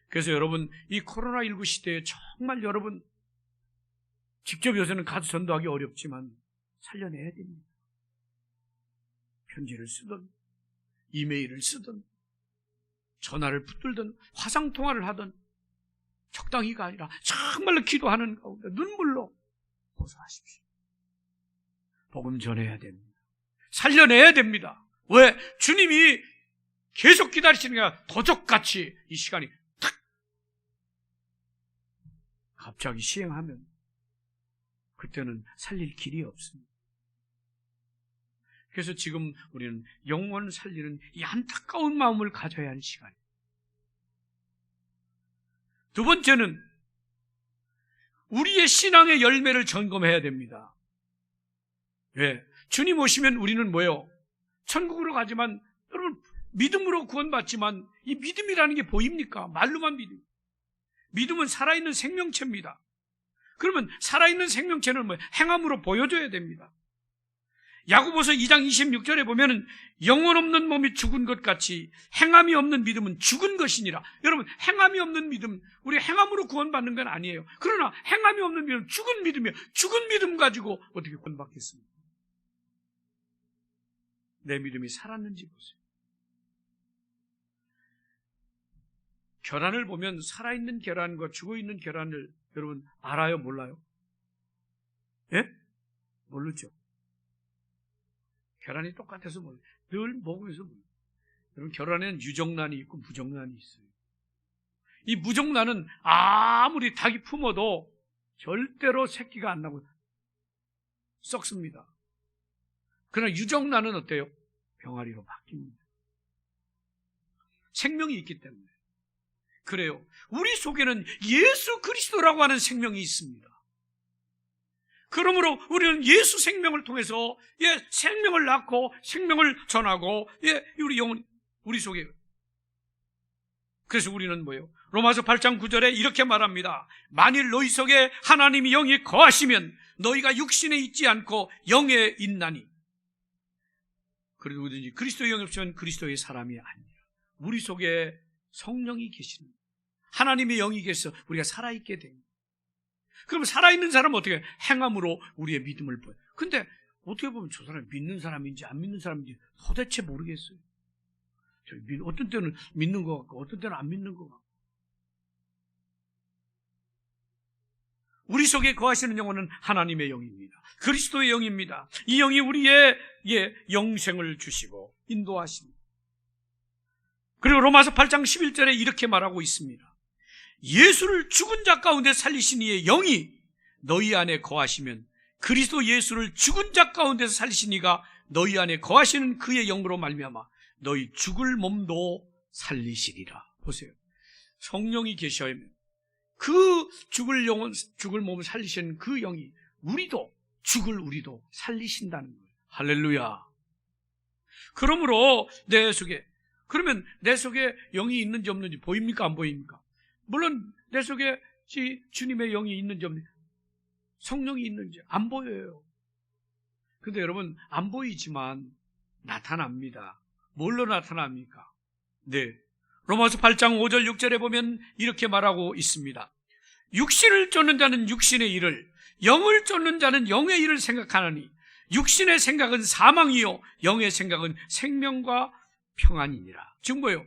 A: 그래서 여러분, 이 코로나19 시대에 정말 여러분 직접 요새는 가서 전도하기 어렵지만 살려내야 됩니다. 편지를 쓰든 이메일을 쓰든 전화를 붙들든 화상통화를 하든 적당히가 아니라 정말로 기도하는 가운데 눈물로 호소하십시오. 복음 전해야 됩니다. 살려내야 됩니다. 왜? 주님이 계속 기다리시는 게 아니라 도적같이 이 시간이 탁 갑자기 시행하면 그때는 살릴 길이 없습니다. 그래서 지금 우리는 영혼 살리는 이 안타까운 마음을 가져야 하는 시간이에요. 두 번째는 우리의 신앙의 열매를 점검해야 됩니다. 왜? 주님 오시면 우리는 뭐예요? 천국으로 가지만, 여러분, 믿음으로 구원받지만 이 믿음이라는 게 보입니까? 말로만 믿음. 믿음은 살아있는 생명체입니다. 그러면 살아있는 생명체는 뭐예요? 행함으로 보여줘야 됩니다. 야고보서 2장 26절에 보면은 영혼 없는 몸이 죽은 것 같이 행함이 없는 믿음은 죽은 것이니라. 여러분, 행함이 없는 믿음, 우리 행함으로 구원받는 건 아니에요. 그러나 행함이 없는 믿음은 죽은 믿음이에요. 죽은 믿음 가지고 어떻게 구원받겠습니까? 내 믿음이 살았는지 보세요. 계란을 보면 살아있는 계란과 죽어있는 계란을 여러분 알아요? 몰라요? 예? 모르죠. 계란이 똑같아서 몰라요. 늘 먹으면서 몰라요. 여러분, 계란에는 유정란이 있고 무정란이 있어요. 이 무정란은 아무리 닭이 품어도 절대로 새끼가 안 나고 썩습니다. 그러나 유정란은 어때요? 병아리로 바뀝니다. 생명이 있기 때문에. 그래요. 우리 속에는 예수 그리스도라고 하는 생명이 있습니다. 그러므로 우리는 예수 생명을 통해서 생명을 낳고 생명을 전하고 우리 영혼, 우리 속에. 그래서 우리는 뭐예요? 로마서 8장 9절에 이렇게 말합니다. 만일 너희 속에 하나님이 영이 거하시면 너희가 육신에 있지 않고 영에 있나니. 그래도 누구든지 그리스도의 영이 없으면 그리스도의 사람이 아니라. 우리 속에 성령이 계시는, 하나님의 영이 계셔서 우리가 살아있게 됩니다. 그럼 살아있는 사람은 어떻게? 행함으로 우리의 믿음을 보여요. 근데 어떻게 보면 저 사람이 믿는 사람인지 안 믿는 사람인지 도대체 모르겠어요. 어떤 때는 믿는 것 같고 어떤 때는 안 믿는 것 같고. 우리 속에 거하시는 영혼은 하나님의 영입니다. 그리스도의 영입니다. 이 영이 우리의 영생을 주시고 인도하십니다. 그리고 로마서 8장 11절에 이렇게 말하고 있습니다. 예수를 죽은 자 가운데 살리신 이의 영이 너희 안에 거하시면 그리스도 예수를 죽은 자 가운데서 살리신 이가 너희 안에 거하시는 그의 영으로 말미암아 너희 죽을 몸도 살리시리라. 보세요. 성령이 계셔야면 그 죽을 몸을 살리시는 그 영이 우리도 살리신다는 거예요. 할렐루야. 그러므로 그러면 내 속에 영이 있는지 없는지 보입니까? 안 보입니까? 물론 내 속에 주님의 영이 있는지 없는지, 성령이 있는지 안 보여요. 근데 여러분, 안 보이지만 나타납니다. 뭘로 나타납니까? 네, 로마서 8장 5절 6절에 보면 이렇게 말하고 있습니다. 육신을 쫓는 자는 육신의 일을, 영을 쫓는 자는 영의 일을 생각하느니 육신의 생각은 사망이요 영의 생각은 생명과 평안이니라. 지금 뭐예요?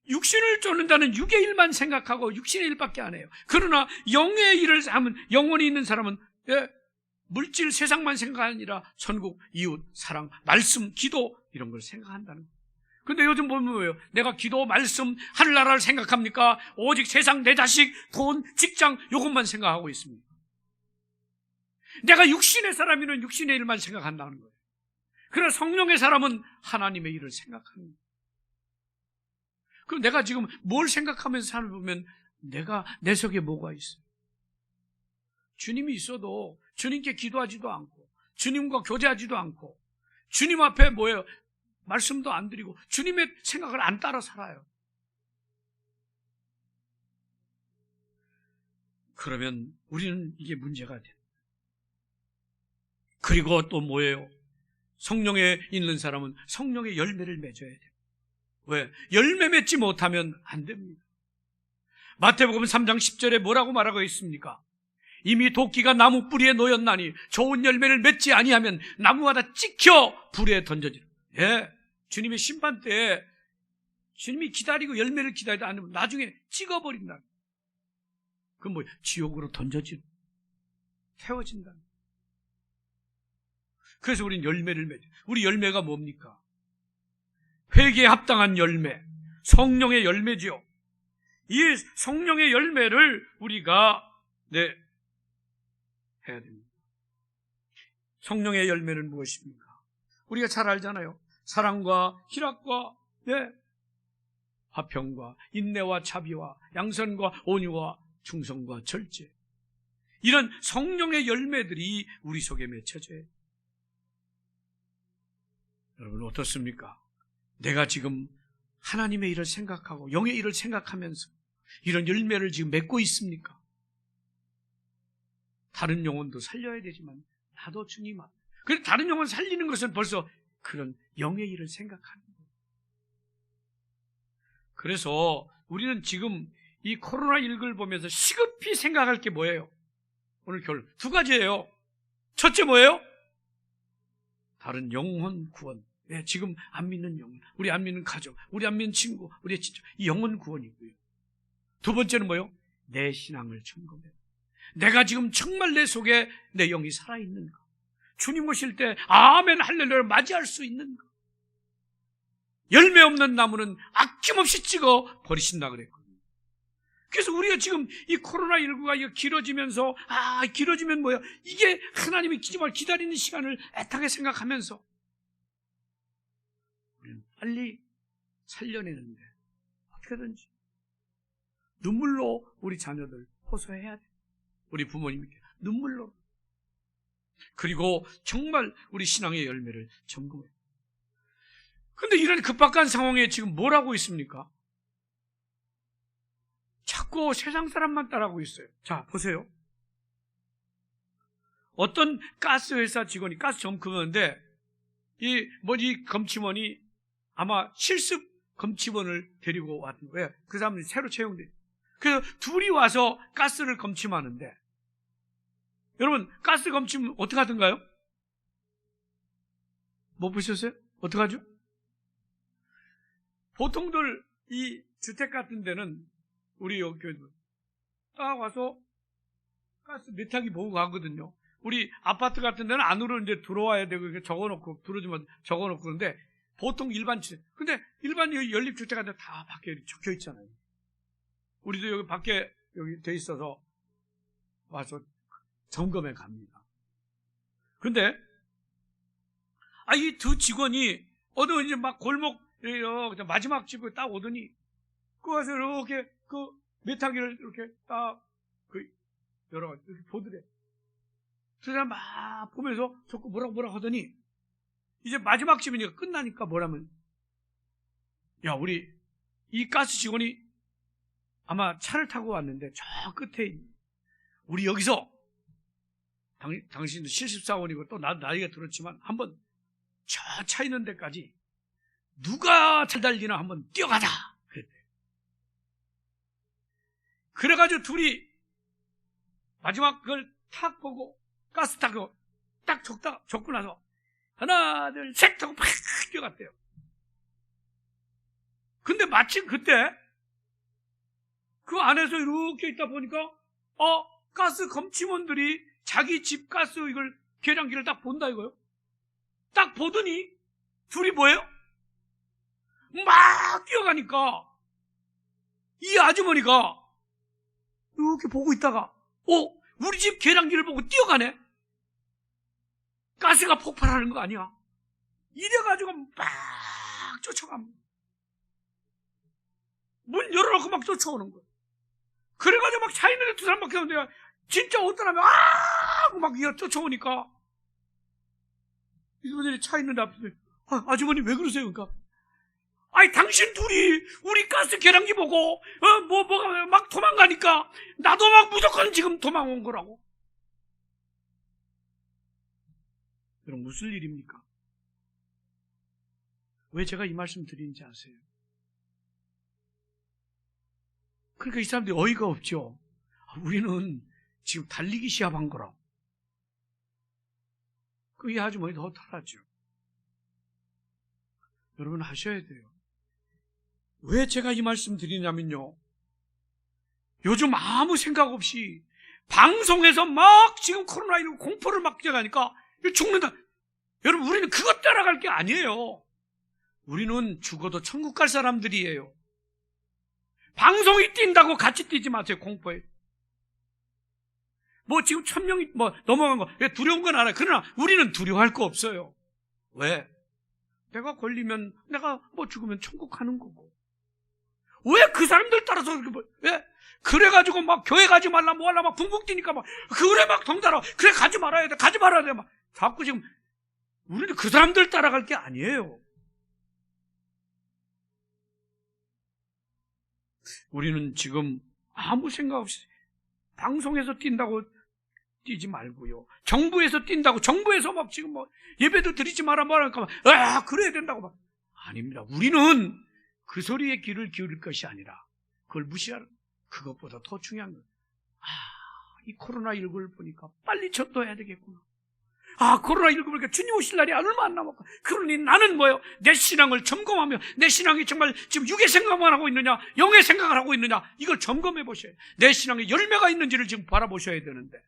A: 육신을 쫓는 자는 육의 일만 생각하고 육신의 일밖에 안 해요. 그러나 영의 일을 하면, 영혼이 있는 사람은 물질 세상만 생각이 아니라 천국, 이웃, 사랑, 말씀, 기도 이런 걸 생각한다는 거예요. 근데 요즘 보면 뭐예요? 내가 기도, 말씀, 하늘나라를 생각합니까? 오직 세상, 내 자식, 돈, 직장 이것만 생각하고 있습니다. 내가 육신의 사람이면 육신의 일만 생각한다는 거예요. 그러나 성령의 사람은 하나님의 일을 생각하는 거예요. 그럼 내가 지금 뭘 생각하면서 살아보면 내 속에 뭐가 있어요? 주님이 있어도 주님께 기도하지도 않고 주님과 교제하지도 않고 주님 앞에 뭐예요? 말씀도 안 드리고 주님의 생각을 안 따라 살아요. 그러면 우리는 이게 문제가 돼요. 그리고 또 뭐예요? 성령에 있는 사람은 성령의 열매를 맺어야 돼요. 왜? 열매 맺지 못하면 안 됩니다. 마태복음 3장 10절에 뭐라고 말하고 있습니까? 이미 도끼가 나무 뿌리에 놓였나니 좋은 열매를 맺지 아니하면 나무마다 찍혀 불에 던져지라. 예, 주님의 심판 때 주님이 기다리고 열매를 기다리다 않으면 나중에 찍어버린다. 그건 뭐예요? 지옥으로 던져지고 태워진다. 그래서 우리는 열매를 맺어요. 우리 열매가 뭡니까? 회개에 합당한 열매, 성령의 열매지요. 이 성령의 열매를 우리가 해야 됩니다. 성령의 열매는 무엇입니까? 우리가 잘 알잖아요. 사랑과 희락과 화평과 인내와 자비와 양선과 온유와 충성과 절제, 이런 성령의 열매들이 우리 속에 맺혀져요. 여러분 어떻습니까? 내가 지금 하나님의 일을 생각하고 영의 일을 생각하면서 이런 열매를 지금 맺고 있습니까? 다른 영혼도 살려야 되지만 나도 주님 앞에, 그래서 다른 영혼 살리는 것은 벌써 그런 영의 일을 생각하는 거예요. 그래서 우리는 지금 이 코로나19를 보면서 시급히 생각할 게 뭐예요? 오늘 결론 두 가지예요. 첫째 뭐예요? 다른 영혼 구원. 지금 안 믿는 영혼, 우리 안 믿는 가족, 우리 안 믿는 친구, 우리의 친척, 이 영혼 구원이고요. 두 번째는 뭐예요? 내 신앙을 점검해요. 내가 지금 정말 내 속에 내 영이 살아있는가? 주님 오실 때 아멘 할렐루야 맞이할 수 있는가? 열매 없는 나무는 아낌없이 찍어 버리신다 그랬거든요. 그래서 우리가 지금 이 코로나19가 길어지면서 길어지면 뭐야? 이게 하나님이 정말 기다리는 시간을 애타게 생각하면서 우리는 빨리 살려내는데 어떻게든지 눈물로 우리 자녀들 호소해야 돼. 우리 부모님께 눈물로. 그리고 정말 우리 신앙의 열매를 점검해요. 그런데 이런 급박한 상황에 지금 뭘 하고 있습니까? 자꾸 세상 사람만 따라하고 있어요. 자, 보세요. 어떤 가스회사 직원이 가스 점검하는데 이 검침원이 아마 실습 검침원을 데리고 왔던 거예요. 그 사람들이 새로 채용돼. 그래서 둘이 와서 가스를 검침하는데, 여러분 가스 검침 어떻게 하던가요? 못 보셨어요? 어떻게 하죠? 보통들 이 주택 같은 데는 우리 여기 딱 와서 가스 메타기 보고 가거든요. 우리 아파트 같은 데는 안으로 이제 들어와야 되고 이렇게 적어놓고 들어주면 적어놓고 그런데 보통 일반 주택, 근데 일반 연립주택 같은 데 다 밖에 적혀 있잖아요. 우리도 여기 밖에 여기 돼 있어서 와서 점검해 갑니다. 근데 이 두 직원이 어느 이제 막 골목 마지막 집에 딱 오더니 그 와서 이렇게 그 메타기를 이렇게 딱 여러 가지 이렇게 보더래. 그 사람 막 보면서 자꾸 뭐라고 하더니 이제 마지막 집이니까 끝나니까 뭐라면, 야, 우리 이 가스 직원이 아마 차를 타고 왔는데 저 끝에 우리 여기서 당신도 74원이고 또 나이가 들었지만 한번 저 차 있는 데까지 누가 잘 달리나 한번 뛰어가자 그랬대. 그래가지고 둘이 마지막 그걸 탁 보고 가스 타고 딱 적고 나서 하나 둘 셋 하고 팍 뛰어갔대요. 근데 마침 그때 그 안에서 이렇게 있다 보니까 가스 검침원들이 자기 집 가스 이걸 계량기를 딱 본다 이거요. 딱 보더니 둘이 뭐예요? 막 뛰어가니까 이 아주머니가 이렇게 보고 있다가 우리 집 계량기를 보고 뛰어가네. 가스가 폭발하는 거 아니야? 이래가지고 막 쫓아갑니다. 문 열어놓고 막 쫓아오는 거야. 그래가지고 막 차 있는데 두 사람밖에 없는데 진짜 어떤 사람이 막 쫓아오니까 이분들이 차 있는데 앞에서 아주머니 왜 그러세요? 그러니까 당신 둘이 우리 가스 계량기 보고 뭐가 막 도망가니까 나도 막 무조건 지금 도망온 거라고. 여러분 무슨 일입니까? 왜 제가 이 말씀 드리는지 아세요? 그러니까 이 사람들이 어이가 없죠. 우리는 지금 달리기 시합한 거라고. 이 아주머니도 허탈하죠. 여러분 하셔야 돼요. 왜 제가 이 말씀 드리냐면요, 요즘 아무 생각 없이 방송에서 막 지금 코로나19 공포를 막 뛰어가니까 죽는다. 여러분 우리는 그것 따라갈 게 아니에요. 우리는 죽어도 천국 갈 사람들이에요. 방송이 뛴다고 같이 뛰지 마세요. 공포에 지금 1000명이 넘어간 거 두려운 건 알아요. 그러나 우리는 두려워할 거 없어요. 왜? 내가 걸리면 내가 죽으면 천국 가는 거고. 왜 그 사람들 따라서 왜? 그래가지고 막 교회 가지 말라 뭐 할라 막 붕붕 뛰니까 막 그래 막 덩달아 그래 가지 말아야 돼 막 자꾸 지금 우리는 그 사람들 따라갈 게 아니에요. 우리는 지금 아무 생각 없이 방송에서 뛴다고 뛰지 말고요. 정부에서 뛴다고 정부에서 막 지금 예배도 드리지 마라 말하니까 그래야 된다고 막 아닙니다. 우리는 그 소리에 귀를 기울일 것이 아니라 그걸 무시하는, 그것보다 더 중요한 건 이 코로나19를 보니까 빨리 전도해야 되겠구나. 코로나19 보니까 주님 오실 날이 얼마 안 남았고, 그러니 나는 뭐예요? 내 신앙을 점검하며 내 신앙이 정말 지금 육의 생각만 하고 있느냐 영의 생각을 하고 있느냐 이걸 점검해 보셔야 돼요. 내 신앙에 열매가 있는지를 지금 바라보셔야 되는데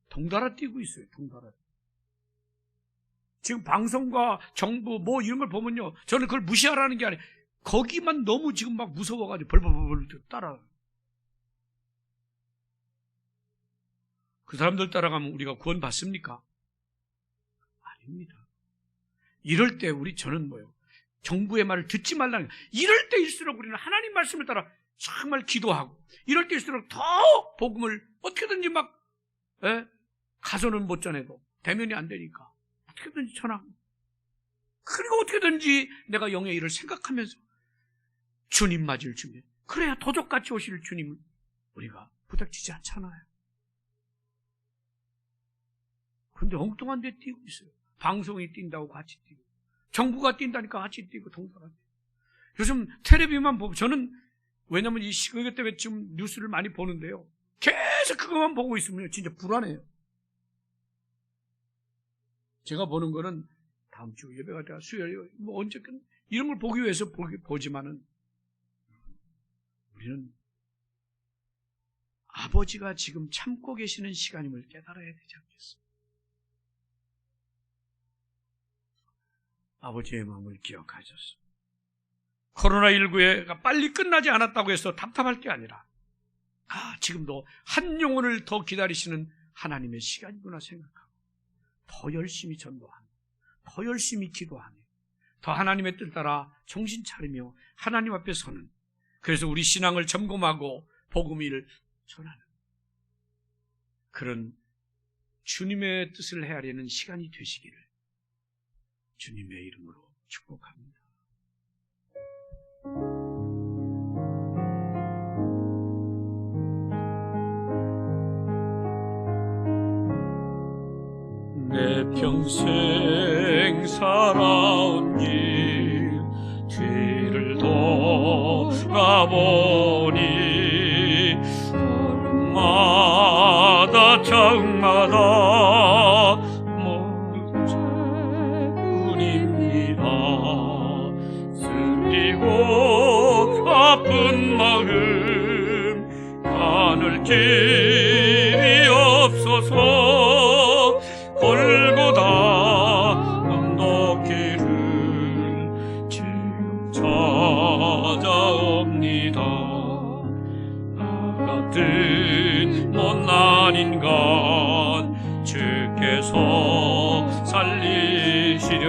A: 덩달아 뛰고 있어요. 덩달아. 지금 방송과 정부 이런 걸 보면요, 저는 그걸 무시하라는 게 아니에요. 거기만 너무 지금 막 무서워가지고 벌벌벌 따라. 그 사람들 따라가면 우리가 구원 받습니까? 아닙니다. 이럴 때 저는 정부의 말을 듣지 말라는 거예요. 이럴 때일수록 우리는 하나님 말씀을 따라 정말 기도하고, 이럴 때일수록 더 복음을 어떻게든지 막 가서는 못 전해도 대면이 안 되니까 어떻게든지 전하고, 그리고 어떻게든지 내가 영의 일을 생각하면서 주님 맞을 준비, 그래야 도적같이 오실 주님을 우리가 부닥치지 않잖아요. 그런데 엉뚱한 데 뛰고 있어요. 방송이 뛴다고 같이 뛰고, 정부가 뛴다니까 같이 뛰고, 동떨어져. 요즘 텔레비만 보고, 저는 왜냐면 이 시국에 때문에 지금 뉴스를 많이 보는데요, 계속 그것만 보고 있으면 진짜 불안해요. 제가 보는 거는 다음 주 예배가 돼야 수요일 언제든 이런 걸 보기 위해서 보지만은 우리는 아버지가 지금 참고 계시는 시간임을 깨달아야 되지 않겠습니까? 아버지의 마음을 기억하셔서 코로나19가 빨리 끝나지 않았다고 해서 답답할 게 아니라 지금도 한 영혼을 더 기다리시는 하나님의 시간이구나 생각하고 더 열심히 전도하며 더 열심히 기도하며 더 하나님의 뜻 따라 정신 차리며 하나님 앞에 서는, 그래서 우리 신앙을 점검하고 복음을 전하는 그런 주님의 뜻을 헤아리는 시간이 되시기를 주님의 이름으로 축복합니다. 내 평생 살아온 길 뒤를 돌아보니 걸음마다 장마다 모두 죄뿐입니다. 쓰리고 아픈 마음 가눌 길이 없어서 골고다 언덕길을 지금 찾아옵니다. 나 같은 못난 인간 주께서 살리시려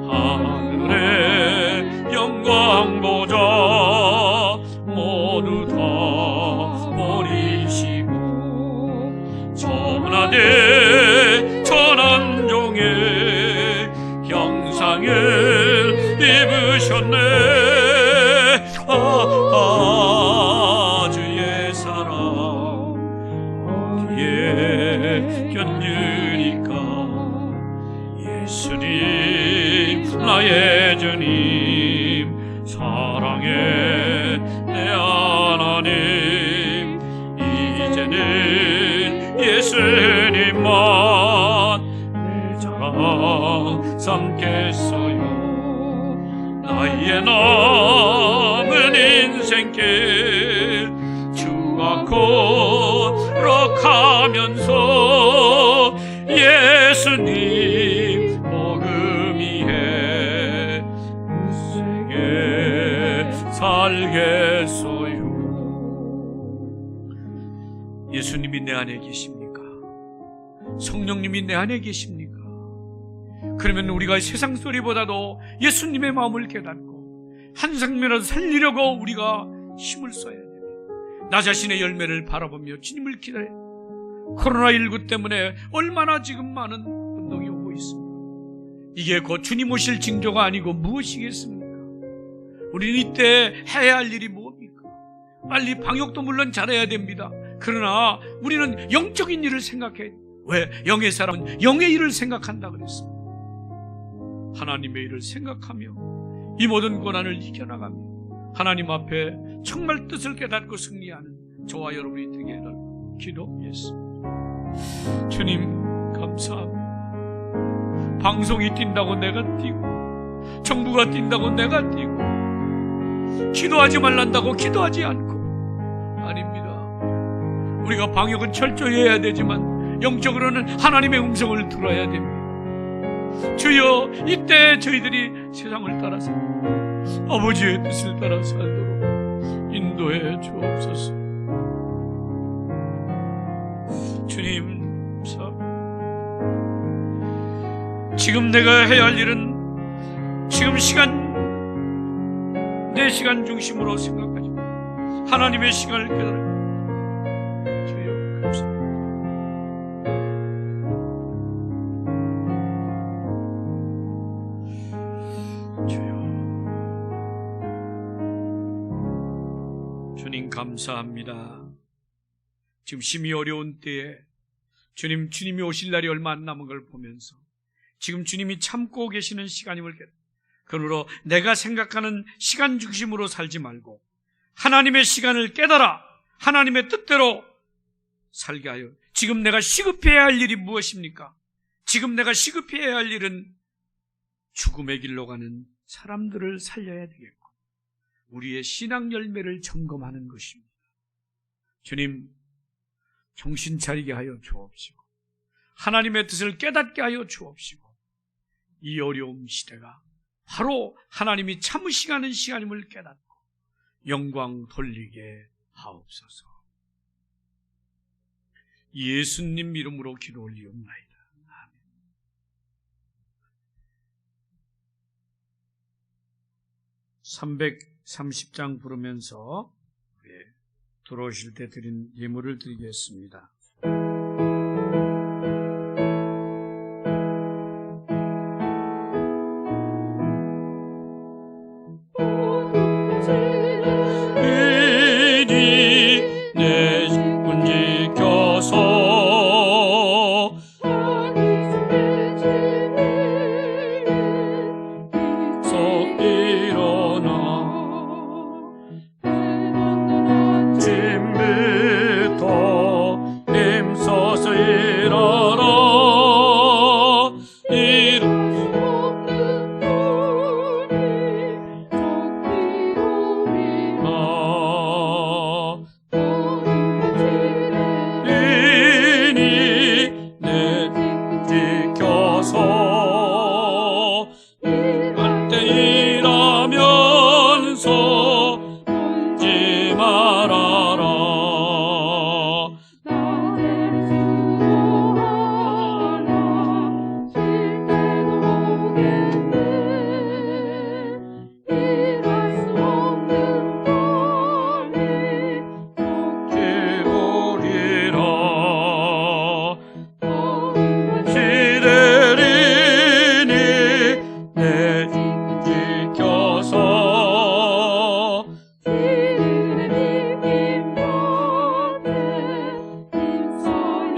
A: 하늘의 영광 보좌 모두 다 버리시고 천하대 천한종의 형상을 입으셨네. 주의 사랑 어디에 견디니까. 예수님 나의 주님 사랑의 내 하나님, 이제는 예수님만 내 자랑 삼겠어요. 나의 남은 인생길 주가 걸어가면서 예수님 복음 위에 무색에 살겠어요. 예수님이 내 안에 계십니까? 성령님이 내 안에 계십니까? 그러면 우리가 세상 소리보다도 예수님의 마음을 깨닫고 한 생명이라도 살리려고 우리가 힘을 써야 됩니다. 나 자신의 열매를 바라보며 주님을 기다려야 됩니다. 코로나19 때문에 얼마나 지금 많은 운동이 오고 있습니다. 이게 곧 주님 오실 징조가 아니고 무엇이겠습니까? 우리는 이때 해야 할 일이 뭡니까? 빨리 방역도 물론 잘해야 됩니다. 그러나 우리는 영적인 일을 생각해. 왜? 영의 사람은 영의 일을 생각한다 그랬습니다. 하나님의 일을 생각하며 이 모든 고난을 이겨나가며 하나님 앞에 정말 뜻을 깨닫고 승리하는 저와 여러분이 되게 해달라 기도하겠습니다. 주님 감사합니다. 방송이 뛴다고 내가 뛰고 정부가 뛴다고 내가 뛰고 기도하지 말란다고 기도하지 않고, 아닙니다. 우리가 방역은 철저히 해야 되지만 영적으로는 하나님의 음성을 들어야 됩니다. 주여, 이때 저희들이 세상을 따라서 아버지의 뜻을 따라 살도록 인도해 주옵소서. 주님, 지금 내가 해야 할 일은 지금 내 시간 중심으로 생각하지 마. 하나님의 시간을 깨달아. 주여 감사합니다. 주님 감사합니다. 지금 심히 어려운 때에 주님이 오실 날이 얼마 안 남은 걸 보면서 지금 주님이 참고 계시는 시간임을 깨달아. 그러므로 내가 생각하는 시간 중심으로 살지 말고 하나님의 시간을 깨달아 하나님의 뜻대로 살게 하여. 지금 내가 시급해야 할 일이 무엇입니까? 지금 내가 시급해야 할 일은 죽음의 길로 가는 사람들을 살려야 되겠고 우리의 신앙 열매를 점검하는 것입니다. 주님, 정신 차리게 하여 주옵시고 하나님의 뜻을 깨닫게 하여 주옵시고 이 어려움 시대가 바로 하나님이 참으시가는 시간임을 깨닫고 영광 돌리게 하옵소서. 예수님 이름으로 기도 올리옵나이다. 아멘. 330장 부르면서 들어오실 때 드린 예물을 드리겠습니다.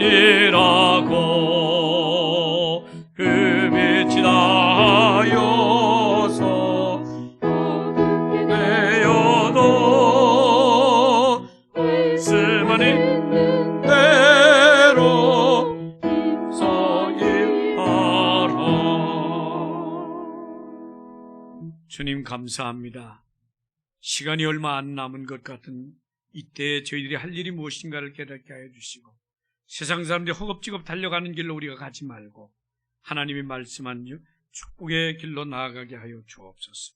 A: 이라고 그 빛이 나여서 내어도 쓸만 있는 대로 서임하라. 주님 감사합니다. 시간이 얼마 안 남은 것 같은 이때 저희들이 할 일이 무엇인가를 깨닫게 하여 주시고, 세상 사람들이 허겁지겁 달려가는 길로 우리가 가지 말고 하나님이 말씀한 축복의 길로 나아가게 하여 주옵소서.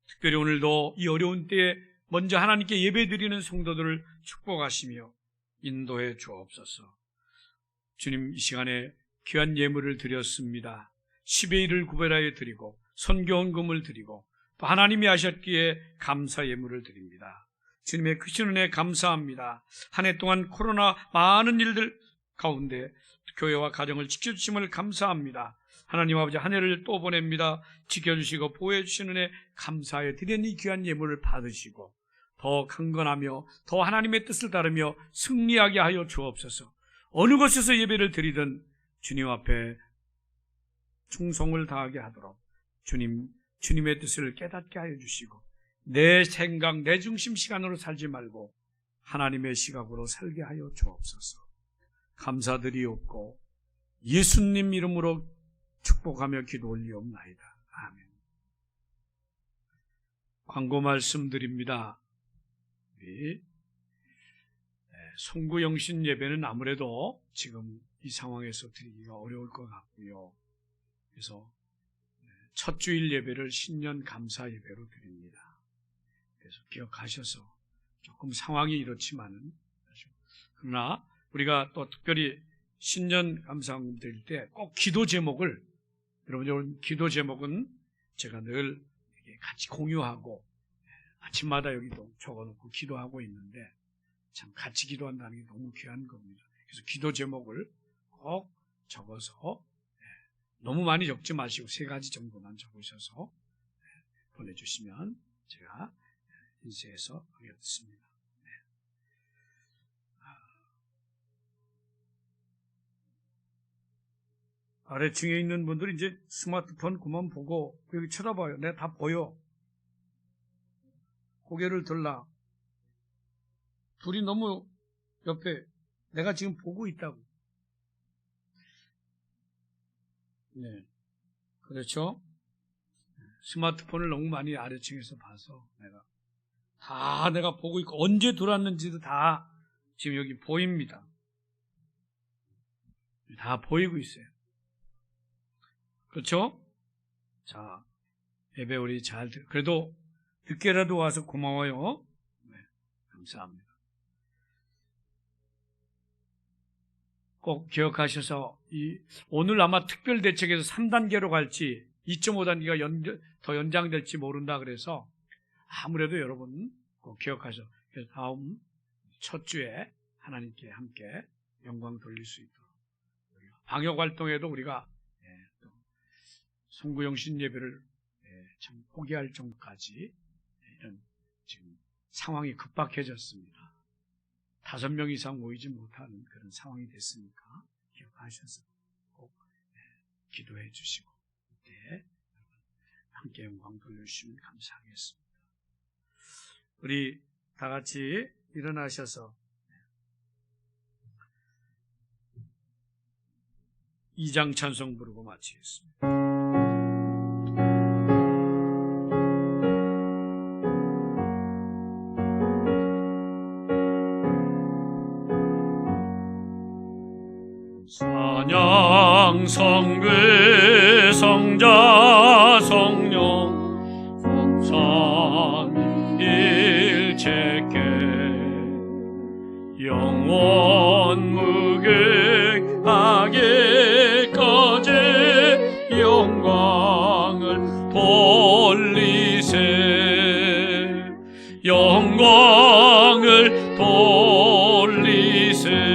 A: 특별히 오늘도 이 어려운 때에 먼저 하나님께 예배드리는 성도들을 축복하시며 인도해 주옵소서. 주님, 이 시간에 귀한 예물을 드렸습니다. 10의 1을 구별하여 드리고 선교헌금을 드리고 또 하나님이 하셨기에 감사 예물을 드립니다. 주님의 크신 은혜 감사합니다. 한 해 동안 코로나 많은 일들 가운데 교회와 가정을 지켜주심을 감사합니다. 하나님 아버지, 한 해를 또 보냅니다. 지켜주시고 보호해주시는 은혜 감사하여 드린 이 귀한 예물을 받으시고 더 강건하며 더 하나님의 뜻을 따르며 승리하게 하여 주옵소서. 어느 곳에서 예배를 드리든 주님 앞에 충성을 다하게 하도록 주님의 뜻을 깨닫게 하여 주시고 내 생각, 내 중심 시간으로 살지 말고 하나님의 시각으로 살게 하여 주옵소서. 감사드리옵고 예수님 이름으로 축복하며 기도 올리옵나이다. 아멘. 광고 말씀드립니다. 송구영신 예배는 아무래도 지금 이 상황에서 드리기가 어려울 것 같고요. 그래서 첫 주일 예배를 신년 감사 예배로 드립니다. 그래서 기억하셔서, 조금 상황이 이렇지만은, 그러나 우리가 또 특별히 신년 감사헌금 드릴 때 꼭 기도 제목을, 여러분 기도 제목은 제가 늘 같이 공유하고 아침마다 여기도 적어놓고 기도하고 있는데, 참 같이 기도한다는 게 너무 귀한 겁니다. 그래서 기도 제목을 꼭 적어서, 너무 많이 적지 마시고 3가지 정도만 적으셔서 보내주시면 제가 인쇄해서 하겠습니다. 아래층에 있는 분들이 이제 스마트폰 그만 보고 여기 쳐다봐요. 내가 다 보여. 고개를 들라. 둘이 너무 옆에, 내가 지금 보고 있다고. 네, 그렇죠? 스마트폰을 너무 많이 아래층에서 봐서 내가 보고 있고 언제 들어왔는지도 다 지금 여기 보입니다. 다 보이고 있어요. 그렇죠? 자, 예배 우리 그래도 늦게라도 와서 고마워요. 네, 감사합니다. 꼭 기억하셔서 오늘 아마 특별대책에서 3단계로 갈지 2.5단계가 더 연장될지 모른다 그래서 아무래도 여러분 꼭 기억하셔. 그래서 다음 첫 주에 하나님께 함께 영광 돌릴 수 있도록 방역 활동에도 우리가 또 송구영신 예배를 참 포기할 정도까지 이런 지금 상황이 급박해졌습니다. 5명 이상 모이지 못하는 그런 상황이 됐으니까 기억하셔서 꼭 기도해 주시고 그때 함께 영광 돌려주시면 감사하겠습니다. 우리 다 같이 일어나셔서 2장 찬송 부르고 마치겠습니다. 찬양 성부 성자 성령 삼위일체께 영원 무궁하게까지 영광을 돌리세 영광을 돌리세.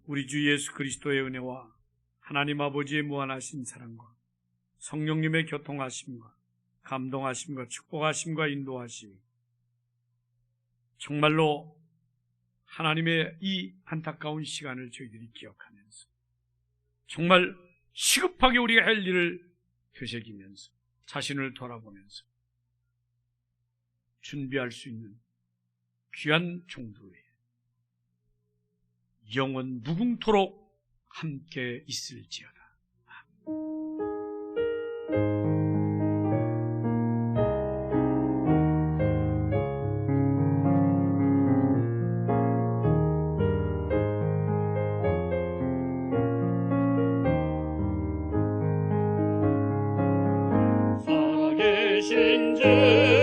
A: 우리 주 예수 그리스도의 은혜와 하나님 아버지의 무한하신 사랑과 성령님의 교통하심과 감동하심과 축복하심과 인도하심, 정말로 하나님의 이 안타까운 시간을 저희들이 기억하면서 정말 시급하게 우리가 할 일을 되새기면서 자신을 돌아보면서 준비할 수 있는 귀한 종들의 영원 무궁토록 함께 있을지어다. 살아계신 주